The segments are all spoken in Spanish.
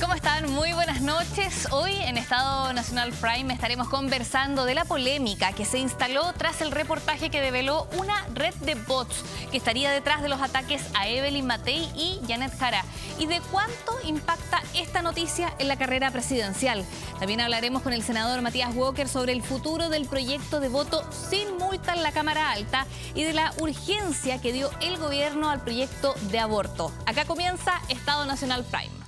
¿Cómo están? Muy buenas noches. Hoy en Estado Nacional Prime estaremos conversando de la polémica que se instaló tras el reportaje que develó una red de bots que estaría detrás de los ataques a Evelyn Matei y Janet Jara y de cuánto impacta esta noticia en la carrera presidencial. También hablaremos con el senador Matías Walker sobre el futuro del proyecto de voto sin multa en la Cámara Alta y de la urgencia que dio el gobierno al proyecto de aborto. Acá comienza Estado Nacional Prime.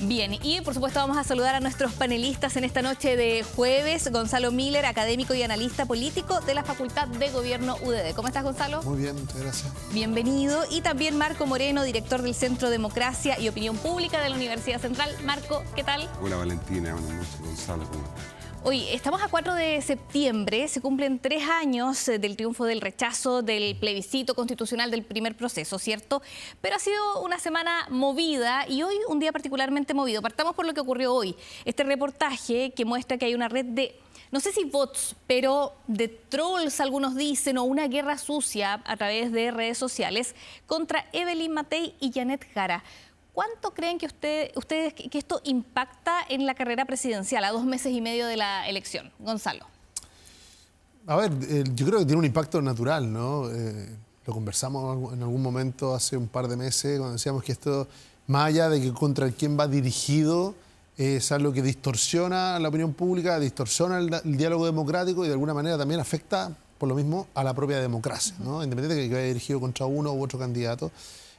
Bien, y por supuesto vamos a saludar a nuestros panelistas en esta noche de jueves. Gonzalo Miller, académico y analista político de la Facultad de Gobierno UDD. ¿Cómo estás, Gonzalo? Muy bien, muchas gracias. Bienvenido. Y también Marco Moreno, director del Centro Democracia y Opinión Pública de la Universidad Central. Marco, ¿qué tal? Hola, Valentina. Buenas noches, Gonzalo. ¿Cómo estás? Hoy estamos a 4 de septiembre, se cumplen 3 años del triunfo del rechazo del plebiscito constitucional del primer proceso, ¿cierto? Pero ha sido una semana movida y hoy un día particularmente movido. Partamos por lo que ocurrió hoy. Este reportaje que muestra que hay una red de, no sé si bots, pero de trolls, algunos dicen, o una guerra sucia a través de redes sociales contra Evelyn Matei y Janet Jara. ¿Cuánto creen que ustedes que esto impacta en la carrera presidencial a 2 meses y medio de la elección? Gonzalo. A ver, yo creo que tiene un impacto natural, ¿no? Lo conversamos en algún momento hace un par de meses, cuando decíamos que esto, más allá de que contra quién va dirigido, es algo que distorsiona la opinión pública, distorsiona el diálogo democrático y de alguna manera también afecta, por lo mismo, a la propia democracia, ¿no? Independiente de que vaya dirigido contra uno u otro candidato.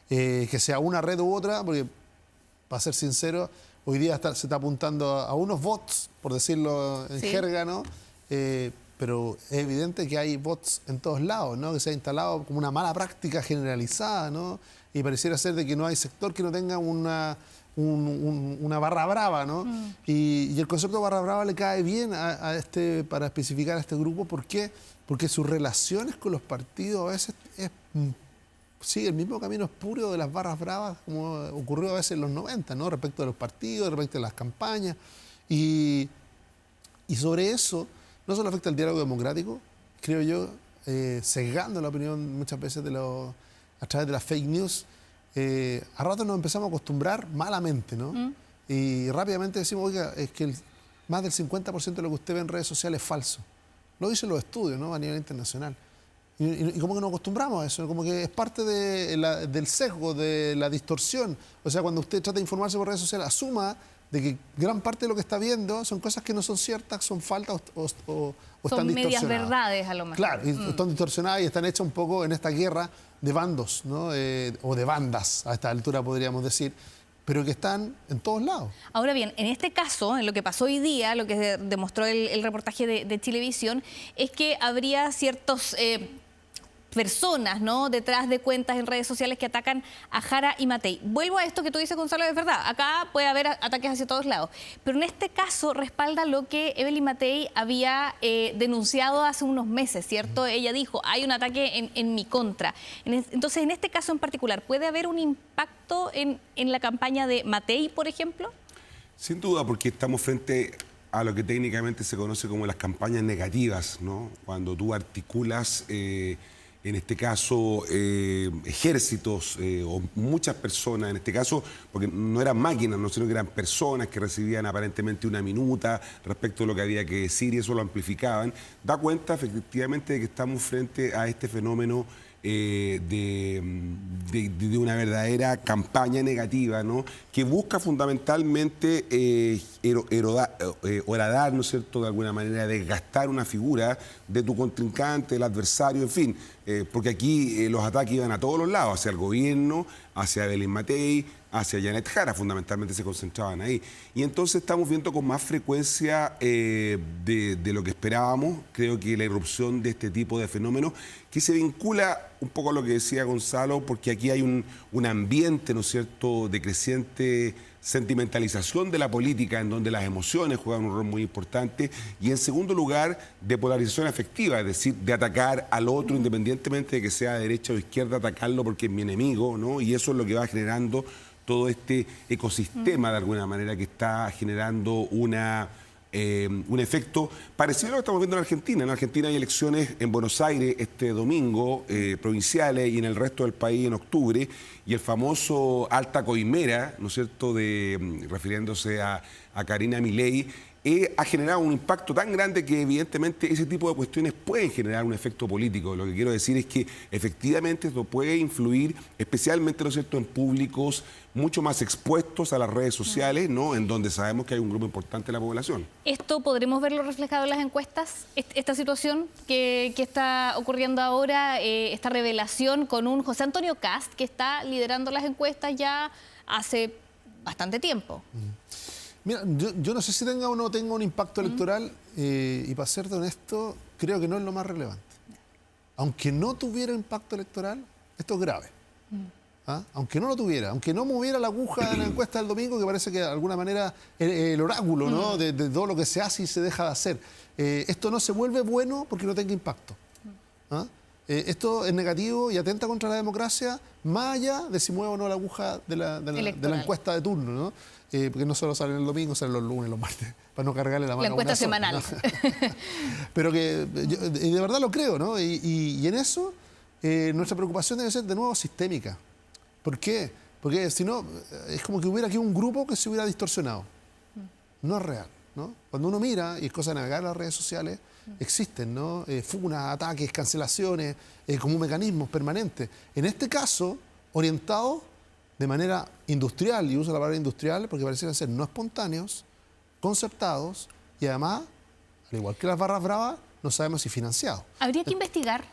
Que sea una red u otra, porque, para ser sincero, hoy día se está apuntando a unos bots, por decirlo en jerga, ¿no? Pero es evidente que hay bots en todos lados, ¿no? Que se ha instalado como una mala práctica generalizada, ¿no? Y pareciera ser de que no hay sector que no tenga una barra brava, ¿no? Y el concepto de barra brava le cae bien para especificar a este grupo. ¿Por qué? Porque sus relaciones con los partidos a veces sigue el mismo camino espurio de las barras bravas como ocurrió a veces en los 90, ¿no? Respecto a los partidos, respecto a las campañas. Y sobre eso, no solo afecta al diálogo democrático, creo yo, sesgando la opinión muchas veces a través de las fake news, a rato nos empezamos a acostumbrar malamente, ¿no? Y rápidamente decimos, oiga, es que más del 50% de lo que usted ve en redes sociales es falso. Lo dicen los estudios, ¿no? A nivel internacional. Y como que nos acostumbramos a eso, como que es parte del sesgo, de la distorsión. O sea, cuando usted trata de informarse por redes sociales, asuma de que gran parte de lo que está viendo son cosas que no son ciertas, son faltas o están distorsionadas. Son medias verdades, a lo mejor. Claro, están distorsionadas y están hechas un poco en esta guerra de bandos, ¿no? O de bandas, a esta altura podríamos decir, pero que están en todos lados. Ahora bien, en este caso, en lo que pasó hoy día, lo que demostró el reportaje de Chilevisión, es que habría ciertos personas, ¿no?, detrás de cuentas en redes sociales que atacan a Jara y Matei. Vuelvo a esto que tú dices, Gonzalo, es verdad. Acá puede haber ataques hacia todos lados. Pero en este caso respalda lo que Evelyn Matei había denunciado hace unos meses, ¿cierto? Ella dijo, hay un ataque en mi contra. Entonces, en este caso en particular, ¿puede haber un impacto en la campaña de Matei, por ejemplo? Sin duda, porque estamos frente a lo que técnicamente se conoce como las campañas negativas, ¿no? Cuando tú articulas en este caso, ejércitos o muchas personas, en este caso, porque no eran máquinas, no, sino que eran personas que recibían aparentemente una minuta respecto a lo que había que decir y eso lo amplificaban, da cuenta efectivamente de que estamos frente a este fenómeno de una campaña negativa, ¿no? Que busca fundamentalmente horadar, ¿no es cierto?, de alguna manera desgastar una figura de tu contrincante, del adversario, en fin, porque aquí los ataques iban a todos los lados, hacia el gobierno, hacia Evelyn Matei, hacia Janet Jara, fundamentalmente se concentraban ahí. Y entonces estamos viendo con más frecuencia de lo que esperábamos, creo que la irrupción de este tipo de fenómenos, que se vincula un poco a lo que decía Gonzalo, porque aquí hay un ambiente, ¿no es cierto?, de creciente sentimentalización de la política, en donde las emociones juegan un rol muy importante, y en segundo lugar, de polarización afectiva, es decir, de atacar al otro independientemente de que sea de derecha o izquierda, atacarlo porque es mi enemigo, ¿no? Y eso es lo que va generando todo este ecosistema de alguna manera que está generando una un efecto parecido a lo que estamos viendo en Argentina. En Argentina hay elecciones en Buenos Aires este domingo, provinciales, y en el resto del país en octubre, y el famoso Alta Coimera, ¿no es cierto?, refiriéndose a Karina Milei, ha generado un impacto tan grande que evidentemente ese tipo de cuestiones pueden generar un efecto político. Lo que quiero decir es que efectivamente esto puede influir, especialmente, ¿no es cierto?, en públicos mucho más expuestos a las redes sociales, ¿no?, en donde sabemos que hay un grupo importante de la población. ¿Esto podremos verlo reflejado en las encuestas? Esta situación que está ocurriendo ahora, esta revelación con un José Antonio Kast que está liderando las encuestas ya hace bastante tiempo. Mira, yo no sé si tenga o no tenga un impacto electoral y para serte honesto, creo que no es lo más relevante. Aunque no tuviera impacto electoral, esto es grave. ¿Ah? Aunque no lo tuviera, aunque no moviera la aguja de la encuesta del domingo, que parece que de alguna manera el oráculo, ¿no?, de todo lo que se hace y se deja de hacer. Esto no se vuelve bueno porque no tenga impacto. ¿Ah? Esto es negativo y atenta contra la democracia, más allá de si mueve o no la aguja de la encuesta de turno, ¿no? Porque no solo salen el domingo, salen los lunes, los martes, para no cargarle la mano. La encuesta a una semanal. sola, ¿no? Pero que yo de verdad lo creo, ¿no? Y en eso nuestra preocupación debe ser de nuevo sistémica. ¿Por qué? Porque si no, es como que hubiera aquí un grupo que se hubiera distorsionado. No es real, ¿no? Cuando uno mira, y es cosa de navegar las redes sociales, existen, ¿no?, funas, ataques, cancelaciones, como mecanismos permanentes. En este caso, orientados de manera industrial, y uso la palabra industrial porque parecieran ser no espontáneos, concertados y además, al igual que las barras bravas, no sabemos si financiados. Habría que investigar,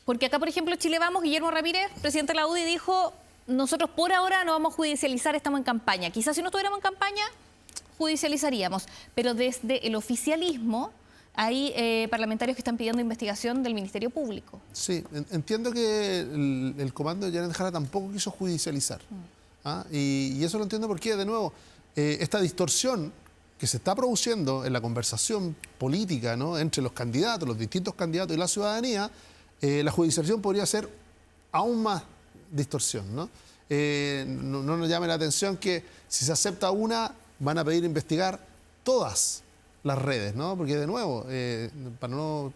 porque acá, por ejemplo, Chile Vamos, Guillermo Ramírez, presidente de la UDI, dijo: nosotros por ahora no vamos a judicializar, estamos en campaña. Quizás si no estuviéramos en campaña, judicializaríamos, pero desde el oficialismo hay parlamentarios que están pidiendo investigación del Ministerio Público. Sí, entiendo que el comando de Janet Jara tampoco quiso judicializar. ¿Ah? Y eso lo entiendo porque, de nuevo, esta distorsión que se está produciendo en la conversación política, ¿no?, entre los candidatos, los distintos candidatos y la ciudadanía, la judicialización podría ser aún más distorsión, ¿no? No nos llame la atención que si se acepta una, van a pedir investigar todas las redes, ¿no? Porque, de nuevo, para no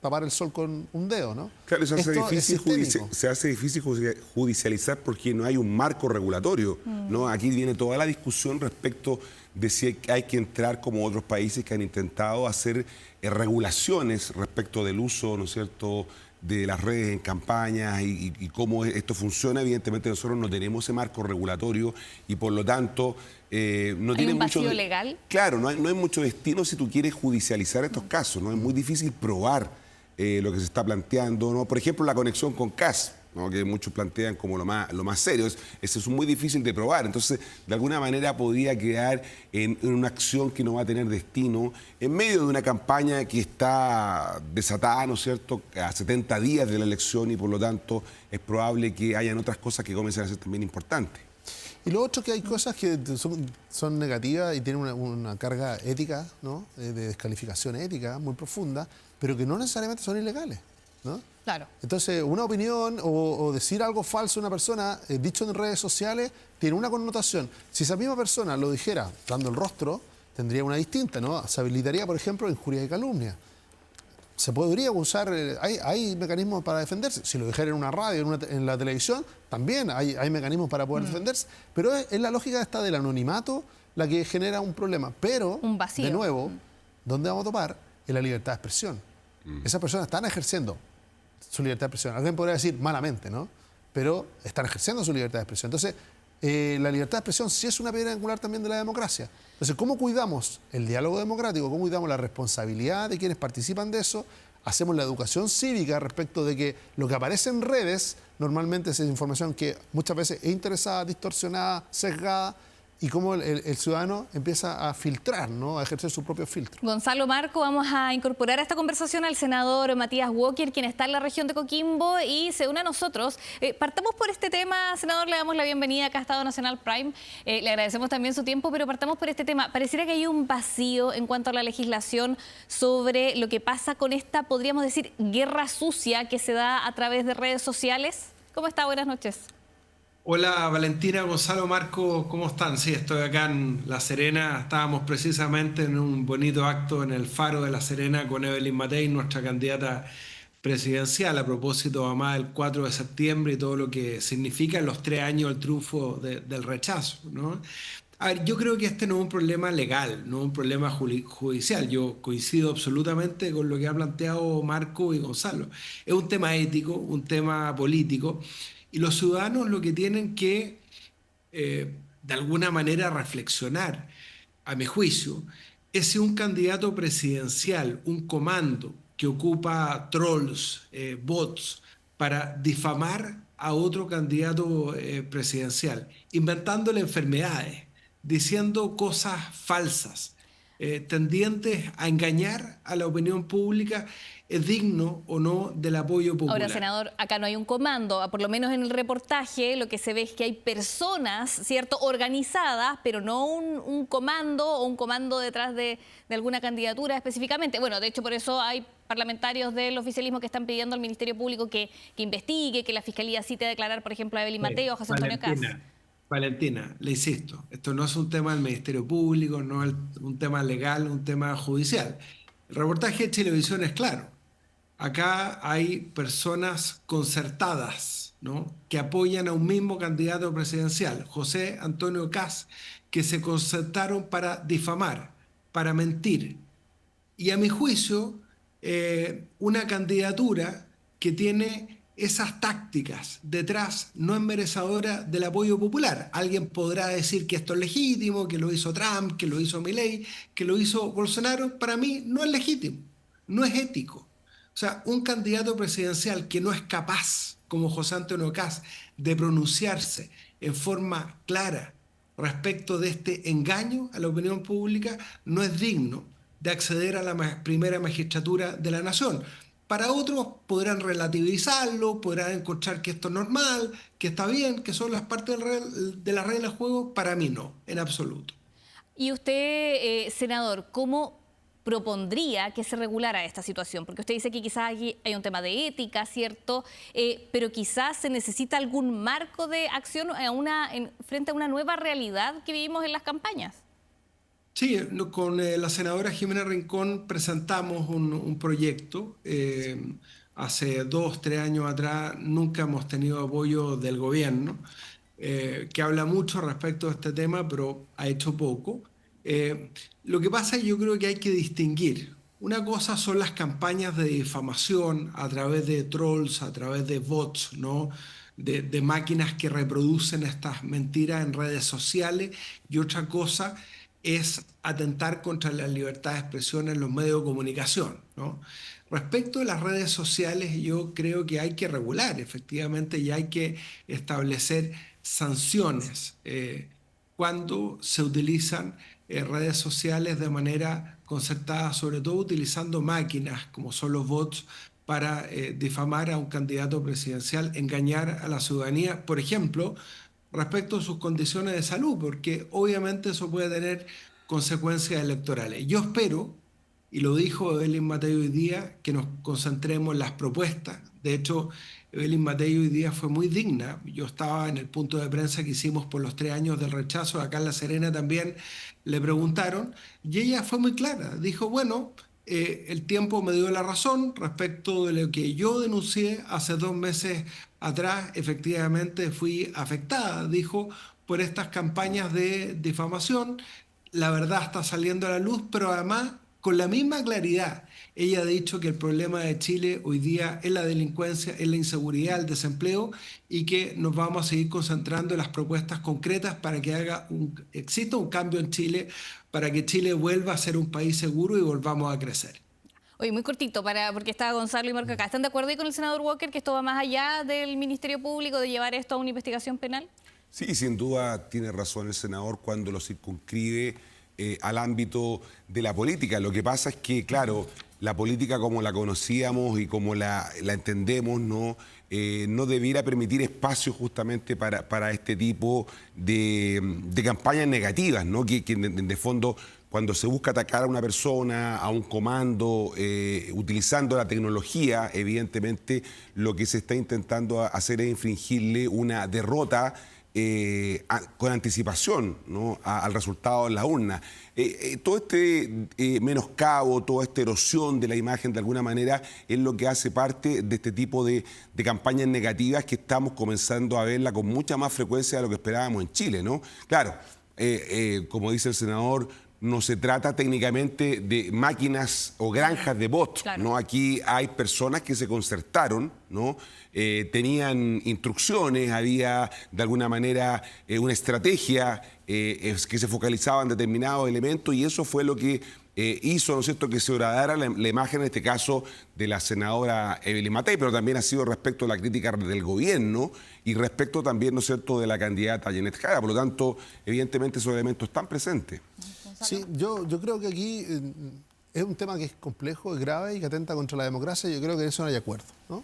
tapar el sol con un dedo, ¿no? Claro, se hace Esto difícil judicializar porque no hay un marco regulatorio, ¿no? Aquí viene toda la discusión respecto de si hay que entrar, como otros países que han intentado hacer regulaciones respecto del uso, ¿no es cierto?, de las redes en campañas y cómo esto funciona. Evidentemente nosotros no tenemos ese marco regulatorio y por lo tanto no tiene un mucho vacío legal. Claro, no hay mucho destino si tú quieres judicializar estos casos, ¿no? Es muy difícil probar lo que se está planteando, ¿no? Por ejemplo, la conexión con CAS, ¿no?, que muchos plantean como lo más serio. Eso es muy difícil de probar. Entonces, de alguna manera podría quedar en una acción que no va a tener destino en medio de una campaña que está desatada, ¿no es cierto?, a 70 días de la elección y por lo tanto es probable que hayan otras cosas que comiencen a ser también importantes. Y lo otro, que hay cosas que son negativas y tienen una carga ética, ¿no?, de descalificación ética muy profunda, pero que no necesariamente son ilegales, ¿no? Claro. Entonces, una opinión o decir algo falso a una persona, dicho en redes sociales, tiene una connotación. Si esa misma persona lo dijera dando el rostro, tendría una distinta, ¿no? Se habilitaría, por ejemplo, injuria y calumnia. Se podría usar, hay mecanismos para defenderse. Si lo dijera en una radio, en la televisión, también hay mecanismos para poder defenderse. Pero es la lógica esta del anonimato la que genera un problema. Pero, un vacío. De nuevo, ¿dónde vamos a topar? En la libertad de expresión. Esas personas están ejerciendo su libertad de expresión. Alguien podría decir malamente, ¿no? Pero están ejerciendo su libertad de expresión. Entonces, la libertad de expresión sí es una piedra angular también de la democracia. Entonces, ¿cómo cuidamos el diálogo democrático? ¿Cómo cuidamos la responsabilidad de quienes participan de eso? Hacemos la educación cívica respecto de que lo que aparece en redes normalmente es información que muchas veces es interesada, distorsionada, sesgada, y cómo el ciudadano empieza a filtrar, ¿no?, a ejercer su propio filtro. Gonzalo Marco, vamos a incorporar a esta conversación al senador Matías Walker, quien está en la región de Coquimbo y se une a nosotros. Partamos por este tema, senador, le damos la bienvenida acá a Estado Nacional Prime. Le agradecemos también su tiempo, pero partamos por este tema. Pareciera que hay un vacío en cuanto a la legislación sobre lo que pasa con esta, podríamos decir, guerra sucia que se da a través de redes sociales. ¿Cómo está? Buenas noches. Hola Valentina, Gonzalo, Marco, ¿cómo están? Sí, estoy acá en La Serena. Estábamos precisamente en un bonito acto en el Faro de La Serena con Evelyn Matei, nuestra candidata presidencial, a propósito además del 4 de septiembre y todo lo que significa en los 3 años del triunfo del rechazo, ¿no? A ver, yo creo que este no es un problema legal, no es un problema judicial. Yo coincido absolutamente con lo que ha planteado Marco y Gonzalo. Es un tema ético, un tema político, y los ciudadanos lo que tienen que, de alguna manera, reflexionar, a mi juicio, es si un candidato presidencial, un comando que ocupa trolls, bots, para difamar a otro candidato presidencial, inventándole enfermedades, diciendo cosas falsas, tendientes a engañar a la opinión pública, es digno o no del apoyo popular. Ahora, senador, acá no hay un comando, por lo menos en el reportaje lo que se ve es que hay personas, ¿cierto?, organizadas, pero no un comando o un comando detrás de alguna candidatura específicamente. Bueno, de hecho, por eso hay parlamentarios del oficialismo que están pidiendo al Ministerio Público que investigue, que la Fiscalía cite a declarar, por ejemplo, a Evelyn Matei o a José Antonio Kast. Valentina, le insisto, esto no es un tema del Ministerio Público, no es un tema legal, un tema judicial. El reportaje de Chilevisión es claro. Acá hay personas concertadas, ¿no?, que apoyan a un mismo candidato presidencial, José Antonio Kast, que se concertaron para difamar, para mentir. Y a mi juicio, una candidatura que tiene esas tácticas detrás no es merecedora del apoyo popular. Alguien podrá decir que esto es legítimo, que lo hizo Trump, que lo hizo Milei, que lo hizo Bolsonaro. Para mí no es legítimo, no es ético. O sea, un candidato presidencial que no es capaz, como José Antonio Kast, de pronunciarse en forma clara respecto de este engaño a la opinión pública, no es digno de acceder a la primera magistratura de la nación. Para otros podrán relativizarlo, podrán encontrar que esto es normal, que está bien, que son las partes de la regla del juego. Para mí no, en absoluto. Y usted, senador, ¿cómo propondría que se regulara esta situación? Porque usted dice que quizás aquí hay un tema de ética, ¿cierto? Pero quizás se necesita algún marco de acción frente a una nueva realidad que vivimos en las campañas. Sí, con la senadora Jimena Rincón presentamos un proyecto. Hace 2, 3 años atrás nunca hemos tenido apoyo del gobierno, que habla mucho respecto a este tema, pero ha hecho poco. Lo que pasa es que yo creo que hay que distinguir. Una cosa son las campañas de difamación a través de trolls, a través de bots, ¿no?, de máquinas que reproducen estas mentiras en redes sociales, y otra cosa es atentar contra la libertad de expresión en los medios de comunicación, ¿no? Respecto a las redes sociales, yo creo que hay que regular, efectivamente, y hay que establecer sanciones cuando se utilizan redes sociales de manera concertada, sobre todo utilizando máquinas como son los bots para difamar a un candidato presidencial, engañar a la ciudadanía, por ejemplo, respecto a sus condiciones de salud, porque obviamente eso puede tener consecuencias electorales. Yo espero, y lo dijo Evelyn Matei hoy día, que nos concentremos en las propuestas. De hecho, Evelyn Matei hoy día fue muy digna. Yo estaba en el punto de prensa que hicimos por los 3 años del rechazo, acá en La Serena también le preguntaron, y ella fue muy clara. Dijo, bueno, el tiempo me dio la razón respecto de lo que yo denuncié hace 2 meses atrás. Efectivamente fui afectada, dijo, por estas campañas de difamación. La verdad está saliendo a la luz, pero además con la misma claridad. Ella ha dicho que el problema de Chile hoy día es la delincuencia, es la inseguridad, el desempleo, y que nos vamos a seguir concentrando en las propuestas concretas para que exista un cambio en Chile, para que Chile vuelva a ser un país seguro y volvamos a crecer. Oye, muy cortito, porque está Gonzalo y Marco acá. ¿Están de acuerdo ahí con el senador Walker que esto va más allá del Ministerio Público, de llevar esto a una investigación penal? Sí, sin duda tiene razón el senador cuando lo circunscribe al ámbito de la política. Lo que pasa es que, claro, la política como la conocíamos y como la entendemos, no debiera permitir espacio justamente para este tipo de campañas negativas, ¿no? Que de fondo, cuando se busca atacar a una persona, a un comando, utilizando la tecnología, evidentemente lo que se está intentando hacer es infringirle una derrota con anticipación, ¿no?, al resultado en la urna. Todo este menoscabo, toda esta erosión de la imagen, de alguna manera, es lo que hace parte de este tipo de campañas negativas que estamos comenzando a verla con mucha más frecuencia de lo que esperábamos en Chile, ¿no? Claro, como dice el senador, no se trata técnicamente de máquinas o granjas de bots, claro, ¿no? Aquí hay personas que se concertaron, ¿no? Tenían instrucciones, había de alguna manera una estrategia que se focalizaba en determinados elementos, y eso fue lo que hizo, ¿no es cierto?, que se horadara la imagen, en este caso, de la senadora Evelyn Matei, pero también ha sido respecto a la crítica del gobierno y respecto también, ¿no es cierto?, de la candidata Janet Jara. Por lo tanto, evidentemente esos elementos están presentes. Sí, yo creo que aquí es un tema que es complejo, es grave y que atenta contra la democracia. Yo creo que en eso no hay acuerdo, ¿no?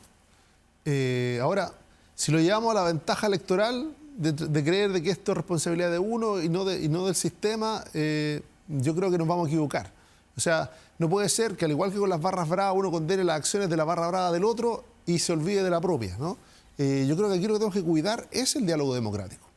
Ahora, si lo llevamos a la ventaja electoral de creer de que esto es responsabilidad de uno y no del sistema, yo creo que nos vamos a equivocar. O sea, no puede ser que, al igual que con las barras bravas, uno condene las acciones de la barra brava del otro y se olvide de la propia, ¿no? Yo creo que aquí lo que tenemos que cuidar es el diálogo democrático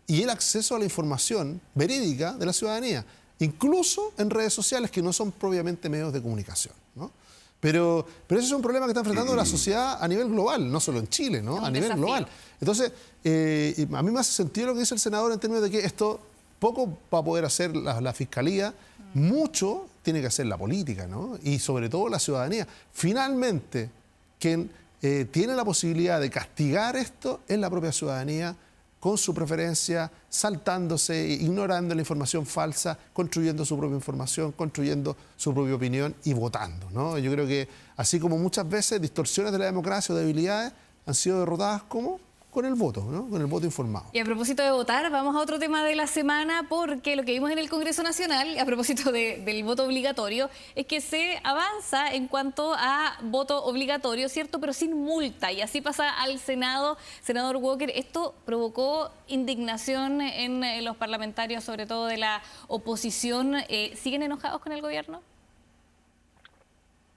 y el acceso a la información verídica de la ciudadanía, incluso en redes sociales que no son propiamente medios de comunicación, ¿no? Pero ese es un problema que está enfrentando la sociedad a nivel global, no solo en Chile, ¿no? A nivel global. Entonces, a mí me hace sentido lo que dice el senador en términos de que esto poco va a poder hacer la fiscalía, mucho tiene que hacer la política, ¿no? Y sobre todo la ciudadanía. Finalmente, quien tiene la posibilidad de castigar esto es la propia ciudadanía, con su preferencia, saltándose, ignorando la información falsa, construyendo su propia información, construyendo su propia opinión y votando, ¿no? Yo creo que, así como muchas veces distorsiones de la democracia o debilidades han sido derrotadas con el voto, ¿no? Con el voto informado. Y a propósito de votar, vamos a otro tema de la semana, porque lo que vimos en el Congreso Nacional, a propósito del voto obligatorio, es que se avanza en cuanto a voto obligatorio, ¿cierto?, pero sin multa. Y así pasa al Senado. Senador Walker, esto provocó indignación en los parlamentarios, sobre todo de la oposición. ¿Siguen enojados con el gobierno?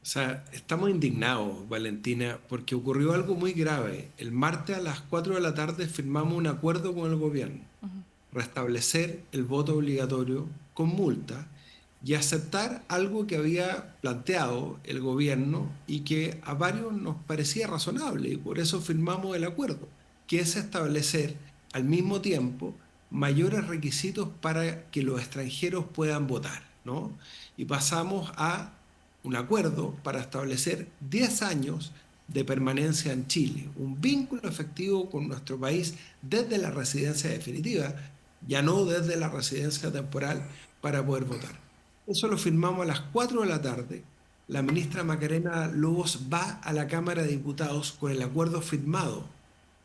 O sea, estamos indignados, Valentina, porque ocurrió algo muy grave. El martes a las 4 de la tarde firmamos un acuerdo con el gobierno, restablecer el voto obligatorio con multa y aceptar algo que había planteado el gobierno y que a varios nos parecía razonable, y por eso firmamos el acuerdo, que es establecer al mismo tiempo mayores requisitos para que los extranjeros puedan votar, ¿no? Y pasamos a un acuerdo para establecer 10 años de permanencia en Chile, un vínculo efectivo con nuestro país desde la residencia definitiva, ya no desde la residencia temporal, para poder votar. Eso lo firmamos a las 4 de la tarde. La ministra Macarena Lobos va a la Cámara de Diputados con el acuerdo firmado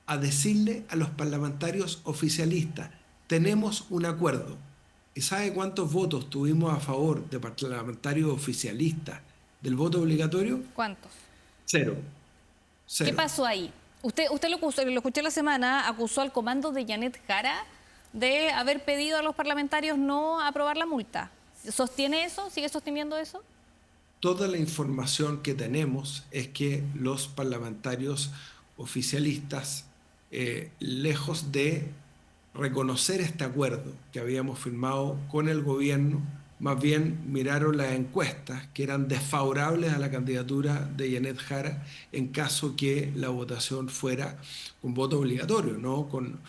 a decirle a los parlamentarios oficialistas: tenemos un acuerdo. ¿Y sabe cuántos votos tuvimos a favor de parlamentarios oficialistas del voto obligatorio? ¿Cuántos? Cero. ¿Qué pasó ahí? Usted lo escuché la semana, acusó al comando de Janet Jara de haber pedido a los parlamentarios no aprobar la multa. ¿Sostiene eso? ¿Sigue sosteniendo eso? Toda la información que tenemos es que los parlamentarios oficialistas, lejos de reconocer este acuerdo que habíamos firmado con el gobierno, más bien miraron las encuestas que eran desfavorables a la candidatura de Janet Jara en caso que la votación fuera con voto obligatorio, no con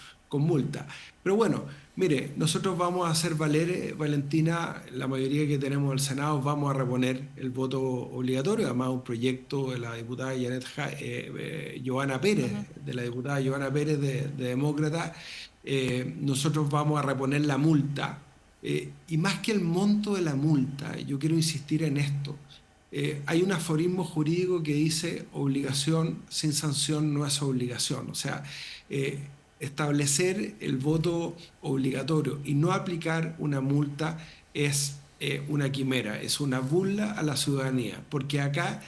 multa. Pero bueno, mire, nosotros vamos a hacer valer, Valentina, la mayoría que tenemos en el Senado, vamos a reponer el voto obligatorio, además un proyecto de la diputada Johanna Pérez, de la diputada Johanna Pérez de Demócrata. Nosotros vamos a reponer la multa. Y más que el monto de la multa, yo quiero insistir en esto. Hay un aforismo jurídico que dice: obligación sin sanción no es obligación. O sea, establecer el voto obligatorio y no aplicar una multa es una quimera, es una burla a la ciudadanía, porque acá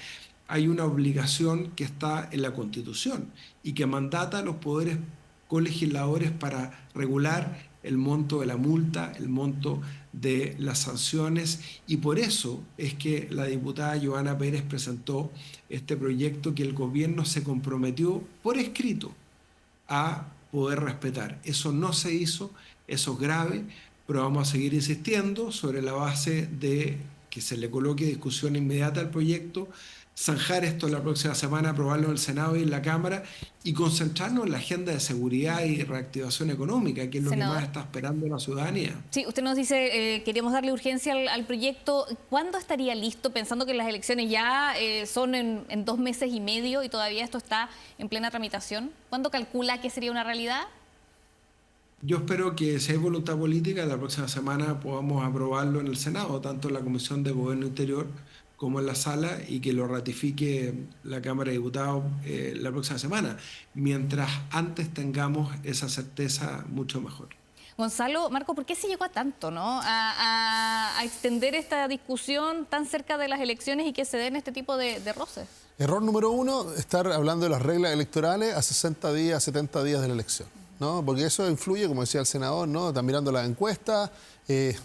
hay una obligación que está en la Constitución y que mandata a los poderes colegisladores para regular el monto de la multa, el monto de las sanciones, y por eso es que la diputada Johanna Pérez presentó este proyecto que el gobierno se comprometió por escrito a poder respetar. Eso no se hizo, eso es grave, pero vamos a seguir insistiendo sobre la base de que se le coloque discusión inmediata al proyecto, zanjar esto la próxima semana, aprobarlo en el Senado y en la Cámara y concentrarnos en la agenda de seguridad y reactivación económica, que es lo Senador, que más está esperando la ciudadanía. sí, usted nos dice, queremos darle urgencia al proyecto. ¿Cuándo estaría listo, pensando que las elecciones ya son en 2 meses y medio y todavía esto está en plena tramitación? ¿Cuándo calcula que sería una realidad? Yo espero que si hay voluntad política, la próxima semana podamos aprobarlo en el Senado, tanto en la Comisión de Gobierno Interior como en la sala, y que lo ratifique la Cámara de Diputados la próxima semana. Mientras antes tengamos esa certeza, mucho mejor. Gonzalo, Marco, ¿por qué se llegó a tanto, ¿no? A extender esta discusión tan cerca de las elecciones y que se den este tipo de roces. Error número 1, estar hablando de las reglas electorales a 60 días, 70 días de la elección, ¿no? Porque eso influye, como decía el senador, ¿no? Están mirando las encuestas,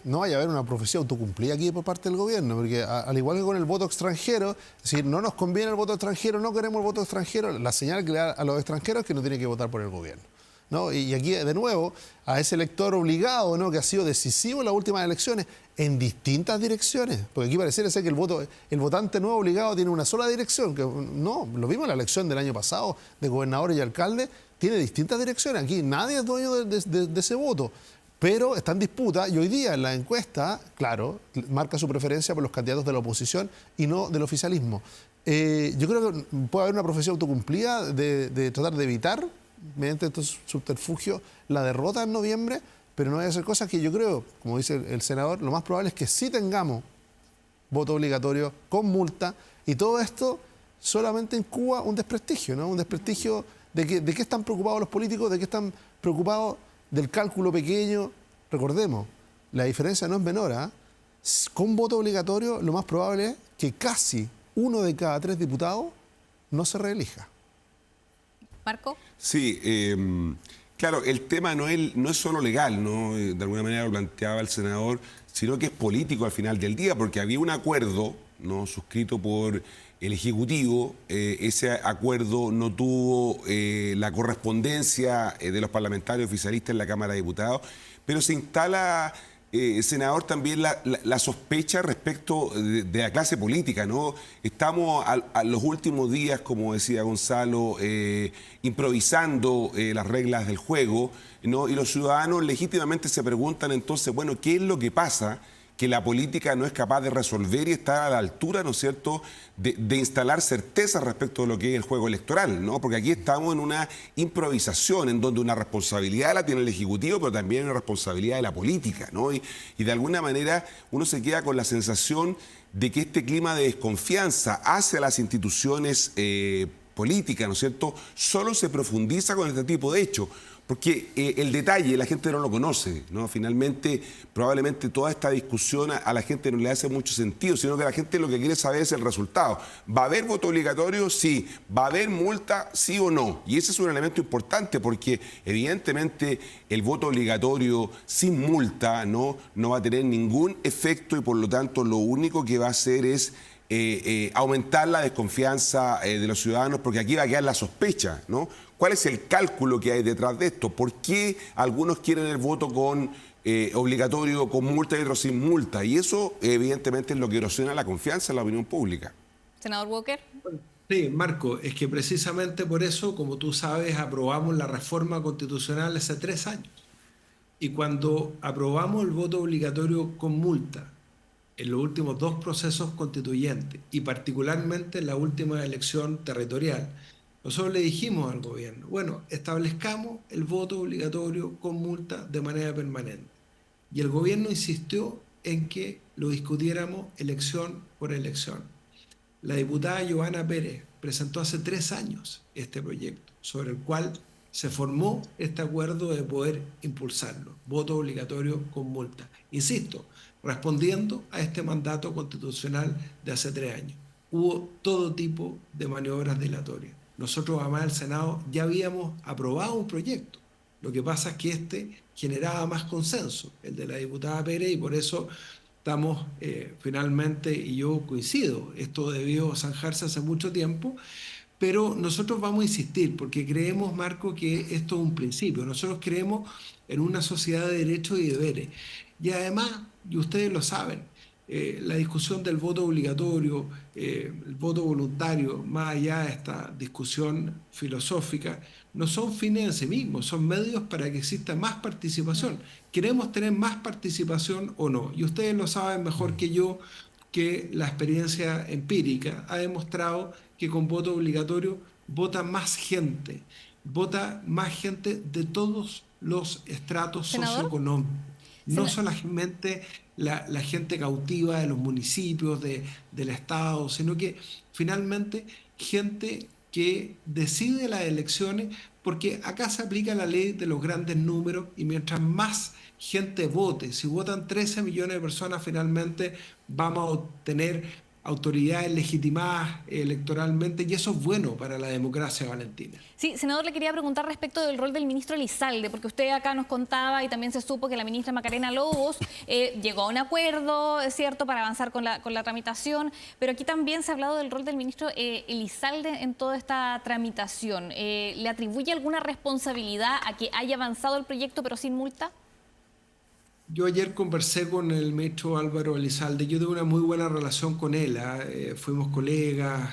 no vaya a haber una profecía autocumplida aquí por parte del gobierno, porque al igual que con el voto extranjero, es decir, no nos conviene el voto extranjero, no queremos el voto extranjero, la señal que le da a los extranjeros es que no tienen que votar por el gobierno, ¿no? Y aquí, de nuevo, a ese elector obligado, ¿no? Que ha sido decisivo en las últimas elecciones, en distintas direcciones, porque aquí pareciera ser que el votante nuevo obligado tiene una sola dirección, que no, lo vimos en la elección del año pasado de gobernadores y alcaldes, tiene distintas direcciones, aquí nadie es dueño de ese voto, pero está en disputa y hoy día en la encuesta, claro, marca su preferencia por los candidatos de la oposición y no del oficialismo. Yo creo que puede haber una profecía autocumplida de tratar de evitar, mediante estos subterfugios, la derrota en noviembre, pero no hay que hacer cosas que yo creo, como dice el senador, lo más probable es que sí tengamos voto obligatorio con multa, y todo esto solamente incuba un desprestigio, ¿no? Un desprestigio de qué están preocupados los políticos, de qué están preocupados del cálculo pequeño. Recordemos, la diferencia no es menor, ¿eh? Con voto obligatorio lo más probable es que casi 1 de cada 3 diputados no se reelija. Marco. Sí, claro, el tema no es solo legal, ¿no? De alguna manera lo planteaba el senador, sino que es político al final del día, porque había un acuerdo, ¿no? Suscrito por el Ejecutivo. Ese acuerdo no tuvo la correspondencia de los parlamentarios oficialistas en la Cámara de Diputados, pero se instala, senador, también la sospecha respecto de la clase política, ¿no? Estamos a los últimos días, como decía Gonzalo, improvisando las reglas del juego, ¿no? Y los ciudadanos legítimamente se preguntan entonces, bueno, ¿qué es lo que pasa que la política no es capaz de resolver y estar a la altura, ¿no es cierto?, de instalar certeza respecto de lo que es el juego electoral, ¿no? Porque aquí estamos en una improvisación en donde una responsabilidad la tiene el Ejecutivo, pero también una responsabilidad de la política, ¿no? Y de alguna manera uno se queda con la sensación de que este clima de desconfianza hacia las instituciones políticas, ¿no es cierto?, solo se profundiza con este tipo de hechos. Porque el detalle la gente no lo conoce, ¿no? Finalmente, probablemente toda esta discusión a la gente no le hace mucho sentido, sino que la gente lo que quiere saber es el resultado. ¿Va a haber voto obligatorio? Sí. ¿Va a haber multa? Sí o no. Y ese es un elemento importante porque evidentemente el voto obligatorio sin multa no va a tener ningún efecto y por lo tanto lo único que va a hacer es aumentar la desconfianza de los ciudadanos, porque aquí va a quedar la sospecha, ¿no? ¿Cuál es el cálculo que hay detrás de esto? ¿Por qué algunos quieren el voto con obligatorio con multa y otros sin multa? Y eso evidentemente es lo que erosiona la confianza en la opinión pública. Senador Walker. Sí, Marco, es que precisamente por eso, como tú sabes, aprobamos la reforma constitucional hace 3 años. Y cuando aprobamos el voto obligatorio con multa en los últimos 2 procesos constituyentes y particularmente en la última elección territorial, nosotros le dijimos al gobierno, bueno, establezcamos el voto obligatorio con multa de manera permanente. Y el gobierno insistió en que lo discutiéramos elección por elección. La diputada Giovanna Pérez presentó hace 3 años este proyecto, sobre el cual se formó este acuerdo de poder impulsarlo, voto obligatorio con multa. Insisto, respondiendo a este mandato constitucional de hace 3 años. Hubo todo tipo de maniobras dilatorias. Nosotros, además del Senado, ya habíamos aprobado un proyecto. Lo que pasa es que este generaba más consenso, el de la diputada Pérez, y por eso estamos finalmente, y yo coincido, esto debió zanjarse hace mucho tiempo, pero nosotros vamos a insistir porque creemos, Marco, que esto es un principio. Nosotros creemos en una sociedad de derechos y deberes. Y además, y ustedes lo saben, la discusión del voto obligatorio, el voto voluntario, más allá de esta discusión filosófica, no son fines en sí mismos, son medios para que exista más participación. ¿Queremos tener más participación o no? Y ustedes lo saben mejor que yo, que la experiencia empírica ha demostrado que con voto obligatorio vota más gente de todos los estratos Senador. socioeconómicos, no solamente la gente cautiva de los municipios, del Estado, sino que finalmente gente que decide las elecciones, porque acá se aplica la ley de los grandes números y mientras más gente vote, si votan 13 millones de personas, finalmente vamos a obtener autoridades legitimadas electoralmente y eso es bueno para la democracia, Valentina. Sí, senador, le quería preguntar respecto del rol del ministro Elizalde, porque usted acá nos contaba y también se supo que la ministra Macarena Lobos llegó a un acuerdo, es cierto, para avanzar con la tramitación, pero aquí también se ha hablado del rol del ministro Elizalde en toda esta tramitación. ¿Le atribuye alguna responsabilidad a que haya avanzado el proyecto pero sin multa? Yo ayer conversé con el ministro Álvaro Elizalde, yo tengo una muy buena relación con él, fuimos colegas,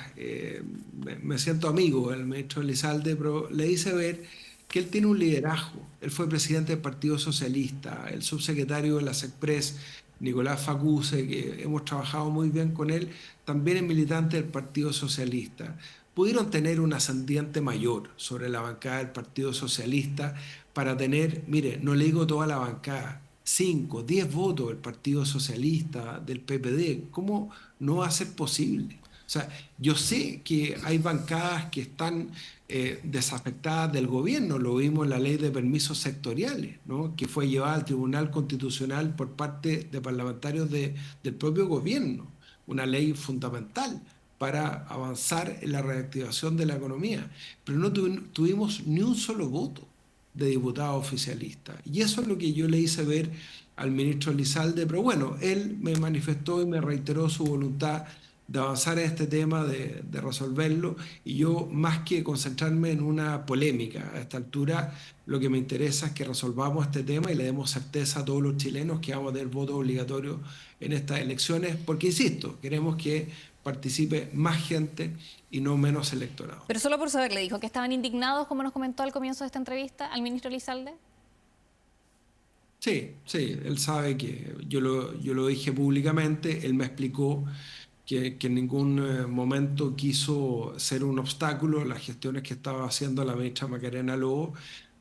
me siento amigo del ministro Elizalde, pero le hice ver que él tiene un liderazgo. Él fue presidente del Partido Socialista, el subsecretario de la SECPRES, Nicolás Facuse, que hemos trabajado muy bien con él, también es militante del Partido Socialista. Pudieron tener un ascendiente mayor sobre la bancada del Partido Socialista para tener, mire, no le digo toda la bancada, 5, 10 votos del Partido Socialista, del PPD. ¿Cómo no va a ser posible? O sea, yo sé que hay bancadas que están desafectadas del gobierno, lo vimos en la ley de permisos sectoriales, ¿no? Que fue llevada al Tribunal Constitucional por parte de parlamentarios del propio gobierno, una ley fundamental para avanzar en la reactivación de la economía, pero no tuvimos ni un solo voto de diputado oficialista. Y eso es lo que yo le hice ver al ministro Elizalde, pero bueno, él me manifestó y me reiteró su voluntad de avanzar en este tema, de resolverlo, y yo, más que concentrarme en una polémica a esta altura, lo que me interesa es que resolvamos este tema y le demos certeza a todos los chilenos que vamos a tener voto obligatorio en estas elecciones, porque, insisto, queremos que participe más gente y no menos electorado. Pero solo por saber, ¿le dijo que estaban indignados, como nos comentó al comienzo de esta entrevista, al ministro Elizalde? Sí, él sabe que yo lo dije públicamente, él me explicó que en ningún momento quiso ser un obstáculo a las gestiones que estaba haciendo la ministra Macarena Lobo,